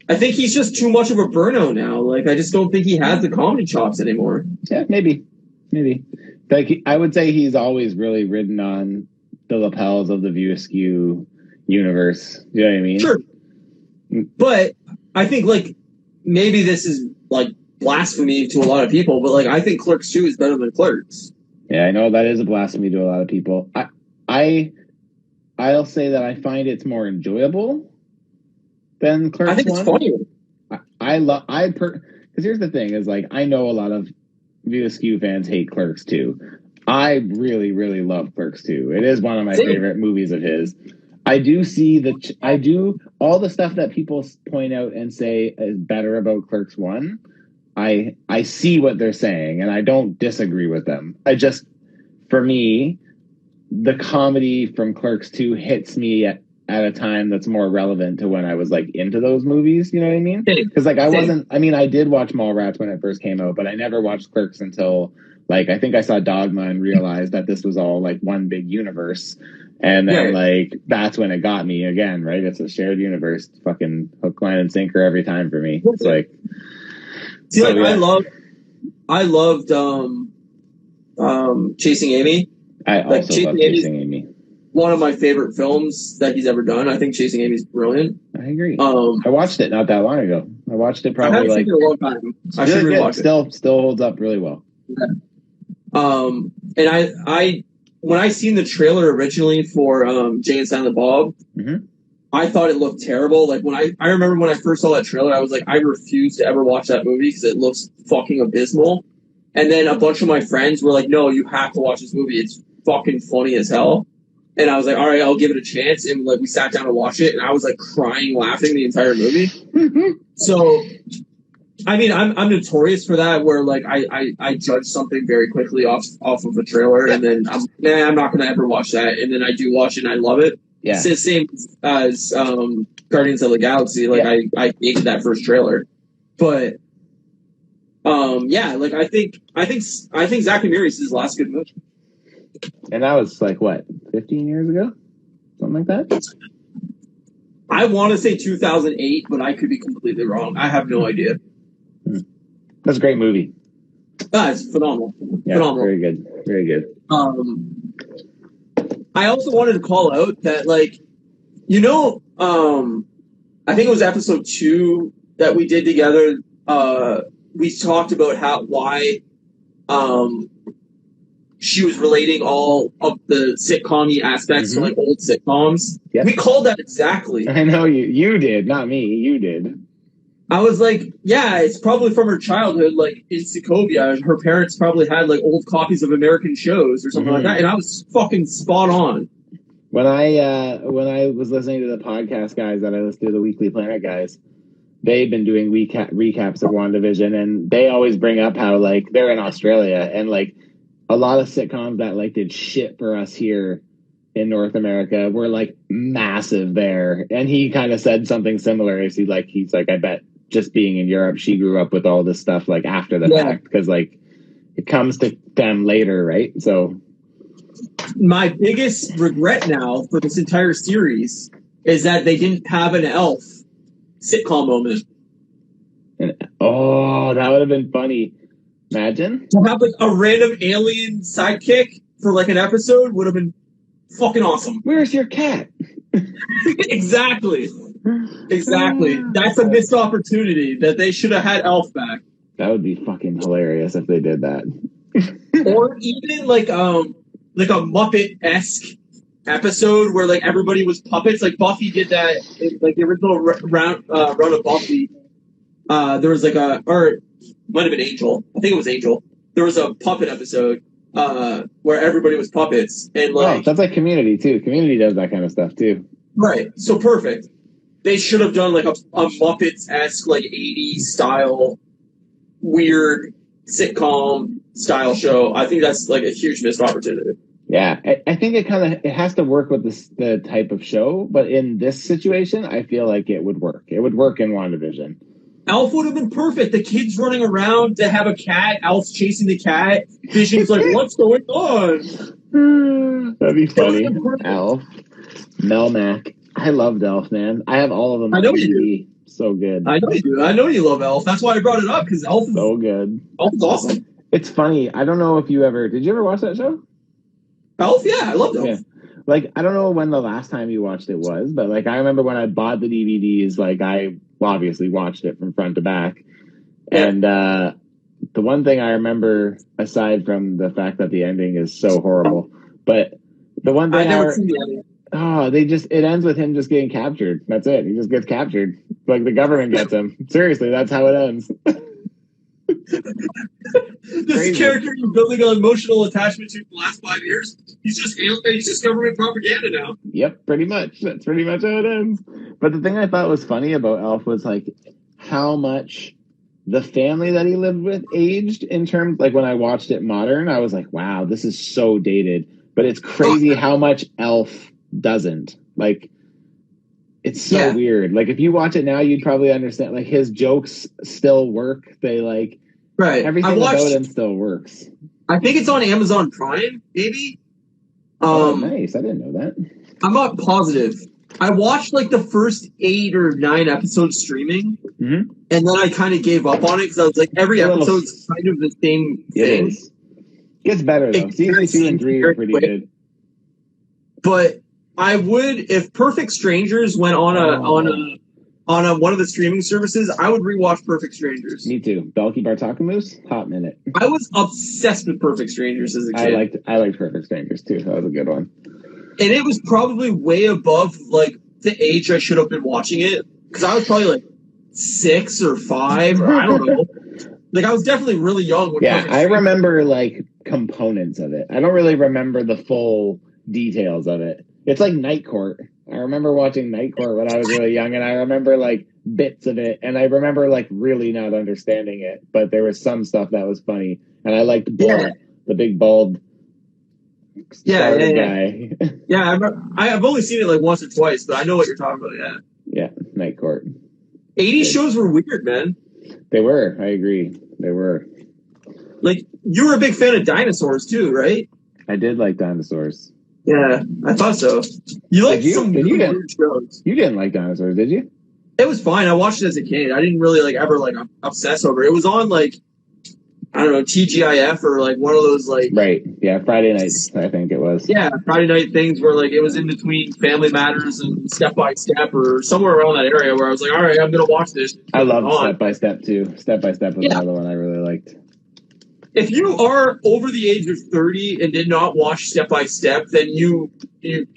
I think he's just too much of a burnout now. Like, I just don't think he has the comedy chops anymore. Yeah, maybe. Like, I would say he's always really ridden on the lapels of the View Askew universe. You know what I mean? Sure. But I think, like, maybe this is, like, blasphemy to a lot of people, but, like, I think Clerks 2 is better than Clerks. Yeah, I know that is a blasphemy to a lot of people. I'll say that I find it's more enjoyable than Clerks 1. I think it's funnier. Because here's the thing, is like, I know a lot of View Askew fans hate Clerks 2. I really, really love Clerks 2. It is one of my favorite movies of his. I do see all the stuff that people point out and say is better about Clerks 1. I see what they're saying, and I don't disagree with them. For me, the comedy from Clerks 2 hits me at a time that's more relevant to when I was, like, into those movies. You know what I mean? Because, like, I did watch Mallrats when it first came out, but I never watched Clerks until, like, I think I saw Dogma and realized that this was all, like, one big universe. And then, like, that's when it got me again, right? It's a shared universe. Fucking hook, line, and sinker every time for me. It's like... See, so, like, yeah. I loved Chasing Amy. I also love Chasing Amy. One of my favorite films that he's ever done. I think Chasing Amy's brilliant. I agree. I watched it not that long ago. I watched it probably like a long time. I should rewatch it. Still holds up really well. Yeah. And I when I seen the trailer originally for Jay and Silent Bob, I thought it looked terrible. Like, when I remember when I first saw that trailer, I was like, I refuse to ever watch that movie because it looks fucking abysmal. And then a bunch of my friends were like, no, you have to watch this movie. It's fucking funny as hell. And I was like, all right, I'll give it a chance. And, like, we sat down to watch it, and I was, like, crying, laughing the entire movie. So, I mean, I'm notorious for that, where, like, I judge something very quickly off of a trailer, and then I'm not going to ever watch that. And then I do watch it, and I love it. Yeah. It's the same as Guardians of the Galaxy. Like, I hated that first trailer. But, yeah, like, I think Zack and Miri is his last good movie. And that was, like, what, 15 years ago? Something like that? I want to say 2008, but I could be completely wrong. I have no idea. That's a great movie. It's phenomenal. Yeah, phenomenal. Very good. Very good. I also wanted to call out that, like, you know, I think it was episode 2 that we did together. We talked about why she was relating all of the sitcom-y aspects to, like, old sitcoms. Yep. We called that exactly. I know you did, not me. You did. I was like, yeah, it's probably from her childhood, like, in Sokovia. Her parents probably had, like, old copies of American shows or something like that, and I was fucking spot on. When I was listening to the podcast guys that I listen to, the Weekly Planet guys, they've been doing recaps of WandaVision, and they always bring up how, like, they're in Australia, and, like, a lot of sitcoms that, like, did shit for us here in North America were, like, massive there. And he kind of said something similar. He's like, I bet just being in Europe, she grew up with all this stuff, like, after the fact, because, like, it comes to them later, right? So my biggest regret now for this entire series is that they didn't have an elf sitcom moment. Oh, that would have been funny. Imagine to have, like, a random alien sidekick for, like, an episode would have been fucking awesome. Where's your cat? Exactly. That's a missed opportunity that they should have had Elf back. That would be fucking hilarious if they did that. Or even like a Muppet-esque episode where, like, everybody was puppets. Like, Buffy did that. Like, the original run of Buffy. There was like might have been Angel. I think it was Angel. There was a puppet episode where everybody was puppets, and, like, that's like Community too. Community does that kind of stuff too. Right. So perfect. They should have done, like, a Muppets-esque, like, 80s style, weird sitcom style show. I think that's, like, a huge missed opportunity. Yeah, I think it has to work with the type of show, but in this situation, I feel like it would work. It would work in WandaVision. Elf would have been perfect. The kid's running around to have a cat. Elf's chasing the cat. Vision's like, what's going on? That'd be funny. Elf. Melmac. I loved Elf, man. I have all of them. I know you do. So good. I know you do. I know you love Elf. That's why I brought it up, because Elf is so good. Elf is awesome. It's funny. I don't know if did you ever watch that show? Elf? Yeah, I loved Elf. Yeah. Like, I don't know when the last time you watched it was, but like, I remember when I bought the DVDs, like, I obviously watched it from front to back. Yeah. And the one thing I remember, aside from the fact that the ending is so horrible, but the one thing I never seen the ending. It ends with him just getting captured. That's it. He just gets captured. Like, the government gets him. Seriously, that's how it ends. This character you're building an emotional attachment to for the last 5 years, he's just government propaganda now. Yep, pretty much. That's pretty much how it ends. But the thing I thought was funny about Elf was like how much the family that he lived with aged in terms, like when I watched it modern, I was like, wow, this is so dated. But it's crazy how much Elf doesn't. Like, it's so weird. Like, if you watch it now, you'd probably understand. Like, his jokes still work. They like everything about him still works. I think it's on Amazon Prime, maybe. Nice. I didn't know that. I'm not positive. I watched like the first 8 or 9 episodes streaming, and then I kind of gave up on it because I was like, every episode's kind of the same thing. It gets better though. Season 2 and 3 are pretty good. But I would, if Perfect Strangers went on one of the streaming services, I would rewatch Perfect Strangers. Me too. Belky Bartakamus, hot minute. I was obsessed with Perfect Strangers as a kid. I liked Perfect Strangers too. That was a good one. And it was probably way above like the age I should have been watching it, because I was probably like 6 or 5, or I don't know. Like, I was definitely really young. When I remember like components of it. I don't really remember the full details of it. It's like Night Court. I remember watching Night Court when I was really young, and I remember like bits of it, and I remember like really not understanding it, but there was some stuff that was funny, and I liked the big bald guy. Yeah, I've only seen it like once or twice, but I know what you're talking about. Yeah, Night Court. 80s shows were weird, man. They were. I agree. They were. Like, you were a big fan of dinosaurs too, right? I did like dinosaurs. Yeah, I thought so. You liked some weird shows. You didn't like dinosaurs, did you? It was fine. I watched it as a kid. I didn't really like ever like obsess over it. It was on like, I don't know, TGIF or like one of those like... Right. Yeah, Friday nights, I think it was. Yeah, Friday night things where like it was in between Family Matters and Step by Step or somewhere around that area where I was like, all right, I'm going to watch this. I love Step by Step too. Step by Step was another one I really liked. If you are over the age of 30 and did not watch Step by Step, then you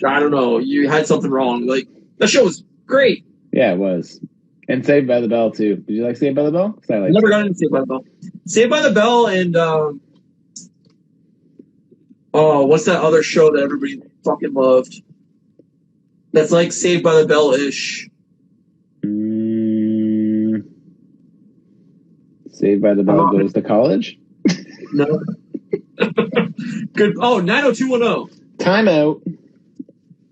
I don't know, you had something wrong. Like, that show was great. Yeah, it was. And Saved by the Bell too. Did you like Saved by the Bell? I never got into Saved by the Bell. Saved by the Bell and what's that other show that everybody fucking loved? That's like Saved by the Bell-ish. Saved by the Bell goes to college? No. Good. Oh, 90210. Time Out.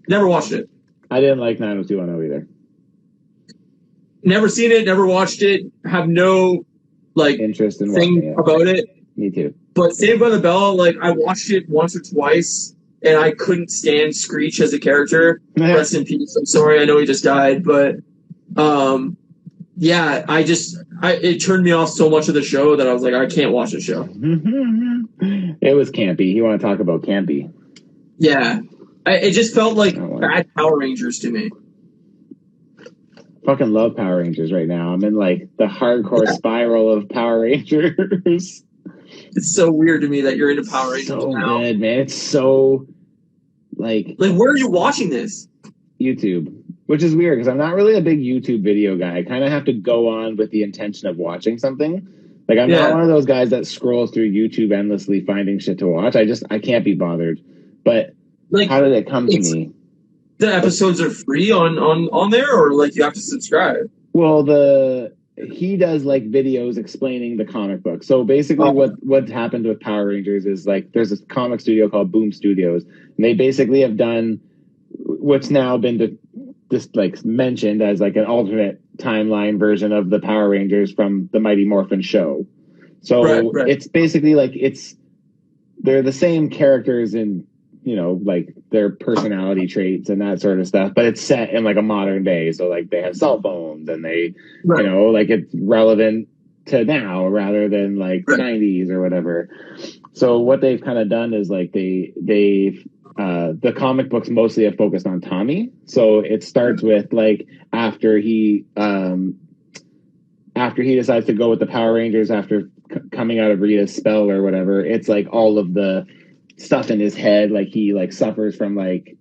Never watched it. I didn't like 90210 either. Never seen it, never watched it, have no like interest in thing about it. Me too. But Saved by the Bell, like, I watched it once or twice and I couldn't stand Screech as a character. Rest in peace. I'm sorry, I know he just died, but yeah, it turned me off so much of the show that I was like, I can't watch the show. It was campy. You want to talk about campy? Yeah. It just felt like bad Power Rangers to me. Fucking love Power Rangers right now. I'm in like the hardcore spiral of Power Rangers. It's so weird to me that you're into Power Rangers so now. Good, man. It's so like where are you watching this? YouTube, which is weird because I'm not really a big YouTube video guy. I kind of have to go on with the intention of watching something. Like, I'm not one of those guys that scrolls through YouTube endlessly finding shit to watch. I can't be bothered. But like, how did it come to me? The episodes are free on there, or like you have to subscribe? Well, he does like videos explaining the comic book. So basically, what happened with Power Rangers is like there's this comic studio called Boom Studios, and they basically have done what's now been just like mentioned as like an alternate timeline version of the Power Rangers from the Mighty Morphin show. So it's basically like they're the same characters in, you know, like their personality traits and that sort of stuff, but it's set in like a modern day. So like they have cell phones and they, you know, like it's relevant to now rather than like the 90s or whatever. So what they've kind of done is like they've the comic books mostly have focused on Tommy. So it starts with like after he decides to go with the Power Rangers after coming out of Rita's spell or whatever. It's like all of the stuff in his head, like he like suffers from like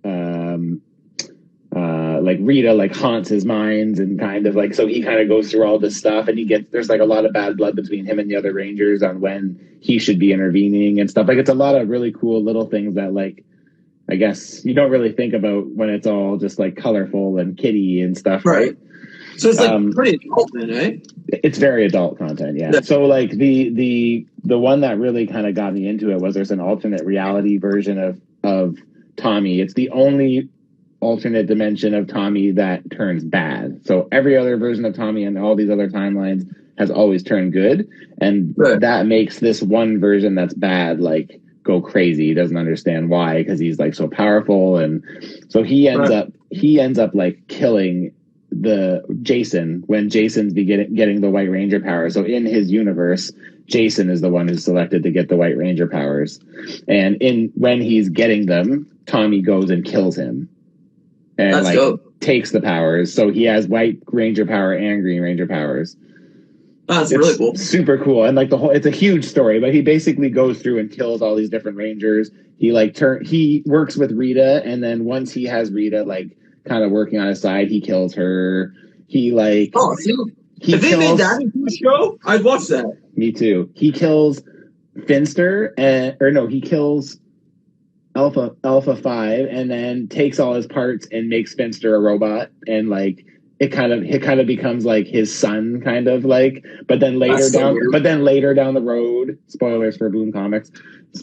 Rita like haunts his minds and kind of like, so he kind of goes through all this stuff and there's like a lot of bad blood between him and the other Rangers on when he should be intervening and stuff. Like it's a lot of really cool little things that like I guess you don't really think about when it's all just like colorful and kitty and stuff, right? So it's like pretty adult then, eh? It's very adult content, yeah. So like the one that really kind of got me into it was there's an alternate reality version of Tommy. It's the only alternate dimension of Tommy that turns bad. So every other version of Tommy and all these other timelines has always turned good, and that makes this one version that's bad like go crazy. He doesn't understand why, because he's like so powerful, and so he ends up like killing the Jason when Jason's getting the White Ranger power. So in his universe, Jason is the one who's selected to get the White Ranger powers, and when he's getting them, Tommy goes and kills him and that's like dope. Takes the powers. So he has White Ranger power and Green Ranger powers. That's really cool. Super cool. And like it's a huge story, but he basically goes through and kills all these different Rangers. He works with Rita, and then once he has Rita like kind of working on his side, he kills her. If they made that into a show, I'd watch that. Me too. He kills Finster he kills Alpha 5 and then takes all his parts and makes Finster a robot, and like it kind of becomes like his son kind of like, but then later down the road, spoilers for Boom Comics,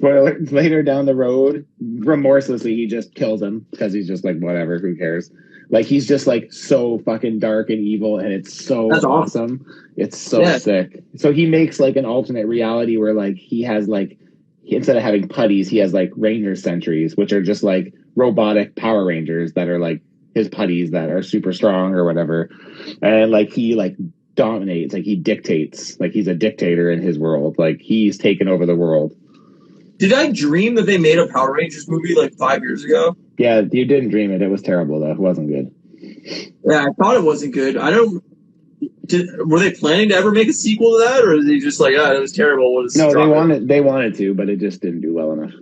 later down the road, remorselessly he just kills him because he's just like, whatever, who cares? Like he's just like so fucking dark and evil, and it's so awesome. It's so sick. So he makes like an alternate reality where like he has like, instead of having putties, he has like Ranger sentries, which are just like robotic Power Rangers that are like his putties that are super strong or whatever. And like he like dominates, like he dictates, like he's a dictator in his world. Like he's taken over the world. Did I dream that they made a Power Rangers movie like 5 years ago? Yeah, you didn't dream it. It was terrible though. It wasn't good. Yeah, I thought it wasn't good. Were they planning to ever make a sequel to that, or are they just like, it was terrible? They wanted to, but it just didn't do well enough.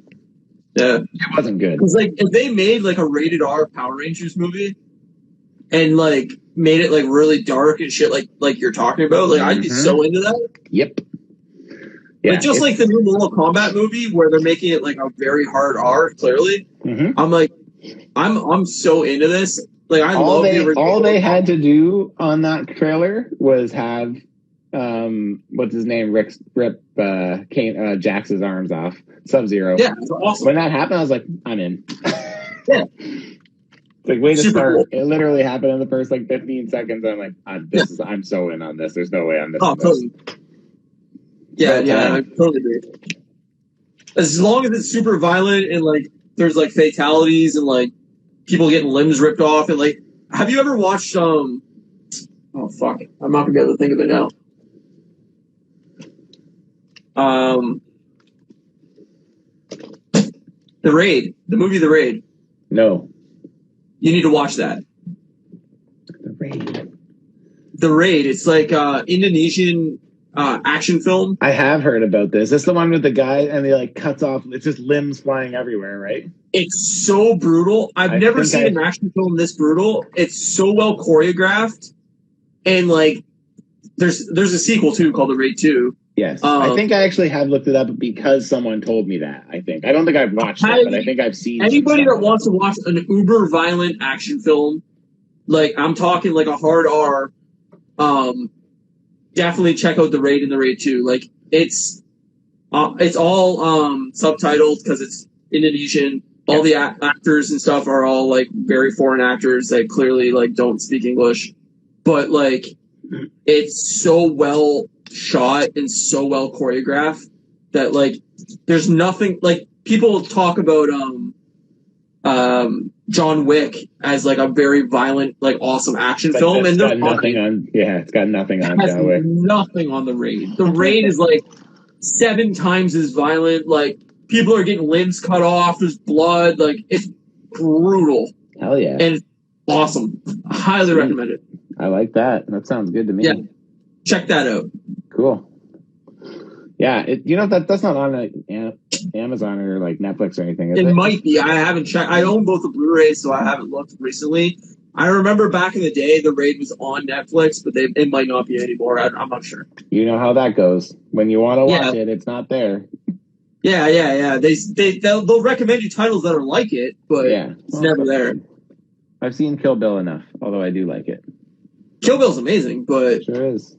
Yeah, it wasn't good. Because like if they made like a rated R Power Rangers movie and like made it like really dark and shit, like you're talking about, like I'd be so into that. Yep. Yeah, like just like the new Mortal Kombat movie where they're making it like a very hard R. Clearly, I'm like, I'm so into this. Like all they had to do on that trailer was have what's his name, rip Jax's arms off, Sub-Zero. Yeah, it was awesome. When that happened, I was like, I'm in. Yeah. Like way to start. Cool. It literally happened in the first like 15 seconds. I'm like, I'm so in on this. There's no way I'm missing this. Totally. Yeah, I totally agree. As long as it's super violent and like there's like fatalities and like people getting limbs ripped off and like, have you ever watched oh fuck, I'm not gonna be able to think of it now. The Raid, the movie The Raid. No. You need to watch that. The Raid. It's like Indonesian action film. I have heard about this. It's the one with the guy and he like cuts off. It's just limbs flying everywhere, right? It's so brutal. I've never seen an action film this brutal. It's so well choreographed, and like there's a sequel too called The Raid 2. Yes, I think I actually have looked it up because someone told me that. I don't think I've watched it, but I think I've seen. Anybody that wants to watch an uber violent action film, like I'm talking like a hard R, definitely check out The Raid and The Raid 2. Like, it's all subtitled because it's Indonesian. All the actors and stuff are all like very foreign actors that clearly like don't speak English, but like it's so well shot and so well choreographed that like there's nothing like people talk about John Wick as like a very violent, like awesome action film, and it's got nothing on John Wick. Nothing on The Raid. The Raid is like 7 times as violent. Like people are getting limbs cut off. There's blood. Like it's brutal. Hell yeah! And it's awesome. I highly recommend it. I like that. That sounds good to me. Yeah, check that out. Cool. Yeah, that's not on like Amazon or like Netflix or anything. Is it might be. I haven't checked. I own both the Blu-rays, so I haven't looked recently. I remember back in the day, The Raid was on Netflix, but it might not be anymore. I'm not sure. You know how that goes. When you want to watch it, it's not there. Yeah. They'll recommend you titles that are like it, but it's never there. I've seen Kill Bill enough, although I do like it. Kill Bill's amazing, but sure is.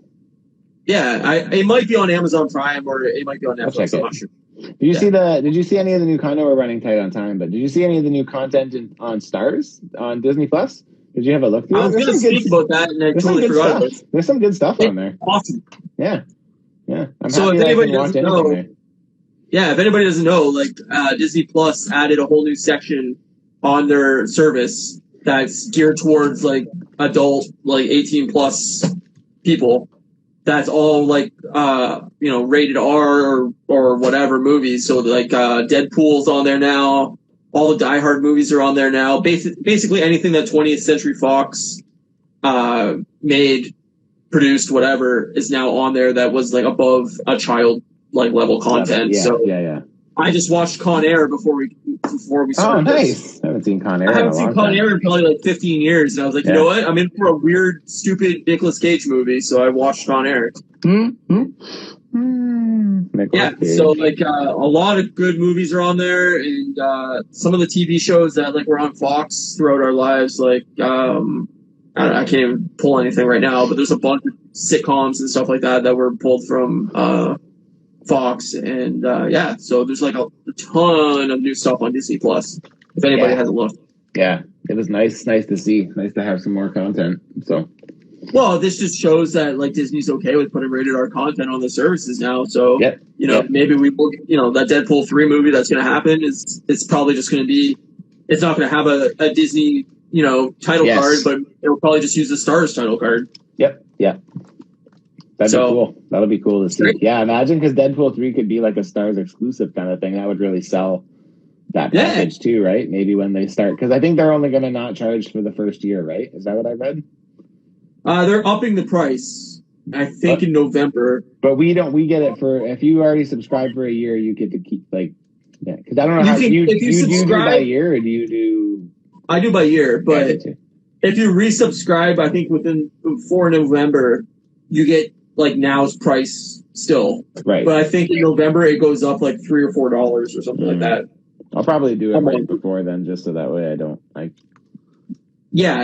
Yeah, it might be on Amazon Prime or it might be on Netflix. I'm not sure. Did you see any of the new content? We're running tight on time, but did you see any of the new content on Stars on Disney Plus? Did you have a look through? I was going to speak about that, and I totally forgot about it. There's some good stuff on there. Awesome. Yeah. I'm so happy if that anybody I can watch doesn't anything know, there. yeah, if anybody doesn't know, like Disney Plus added a whole new section on their service that's geared towards like adult, like 18 plus people. That's all like rated R or whatever movies. So like Deadpool's on there now. All the Die Hard movies are on there now. Basically anything that 20th Century Fox made, produced, whatever, is now on there that was like above a child like level content. Yeah. I just watched Con Air before we started. Oh, nice! I haven't seen Con Air. I haven't seen Con Air in probably like 15 years, and I was like, you know what? I'm in for a weird, stupid Nicolas Cage movie, so I watched Con Air. Yeah, so like a lot of good movies are on there, and some of the TV shows that like were on Fox throughout our lives, like I can't even pull anything right now, but there's a bunch of sitcoms and stuff like that were pulled from Fox, and so there's like a ton of new stuff on Disney Plus. If anybody hasn't looked, it was nice to see. Nice to have some more content. So, well, this just shows that like Disney's okay with putting rated R content on the services now. So, maybe we will. That Deadpool 3 movie that's going to happen it's probably just going to be. It's not going to have a Disney title card, but it will probably just use the Stars title card. Yep. That'd be cool. That'll be cool to see. Great. Yeah, imagine because Deadpool 3 could be like a Stars exclusive kind of thing. That would really sell that package too, right? Maybe when they start, because I think they're only going to not charge for the first year, right? Is that what I read? They're upping the price, I think, in November. But we get it for, if you already subscribe for a year, you get to keep because I don't know how you do by year, or do you do? I do by year, but if you resubscribe, I think before November, you get like now's price still. Right. But I think in November it goes up like $3 or $4 or something like that. I'll probably do it right before then, just so that way I don't Yeah,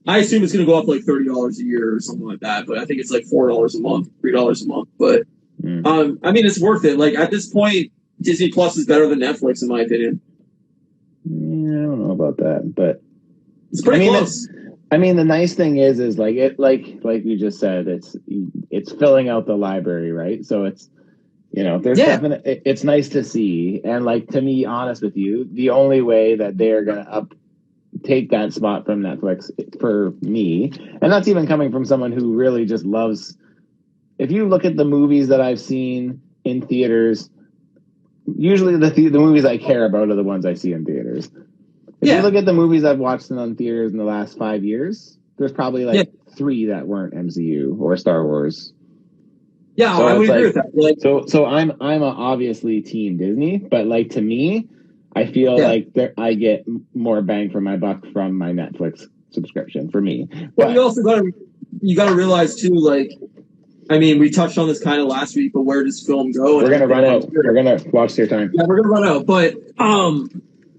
I assume it's going to go up like $30 a year or something like that, but I think it's like $4 a month, $3 a month. But I mean, it's worth it. Like at this point, Disney Plus is better than Netflix in my opinion. Yeah, I don't know about that, but it's pretty close. I mean, the nice thing is like you just said, it's filling out the library, right? So it's there's definitely, it's nice to see, and like, to be honest with you, the only way that they're gonna take that spot from Netflix for me, and that's even coming from someone who really just loves. If you look at the movies that I've seen in theaters, usually the movies I care about are the ones I see in theaters. If you look at the movies I've watched in theaters in the last 5 years, there's probably 3 that weren't MCU or Star Wars. Yeah, so I would agree with that. So I'm obviously team Disney, but like, to me, I feel like I get more bang for my buck from my Netflix subscription for me. But you also got to realize too, like, I mean, we touched on this kind of last week, but where does film go? We're gonna run out. We're gonna watch your time. Yeah, we're gonna run out, but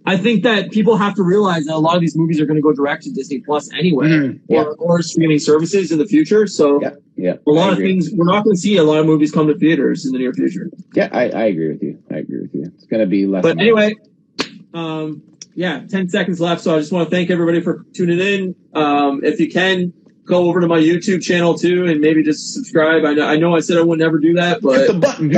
I think that people have to realize that a lot of these movies are going to go direct to Disney Plus anyway, or streaming services in the future. So a lot of things, we're not going to see a lot of movies come to theaters in the near future. Yeah, I agree with you. It's going to be less. But anyway, 10 seconds left. So I just want to thank everybody for tuning in. If you can, go over to my YouTube channel too, and maybe just subscribe. I know I said I would never do that, but hit the button.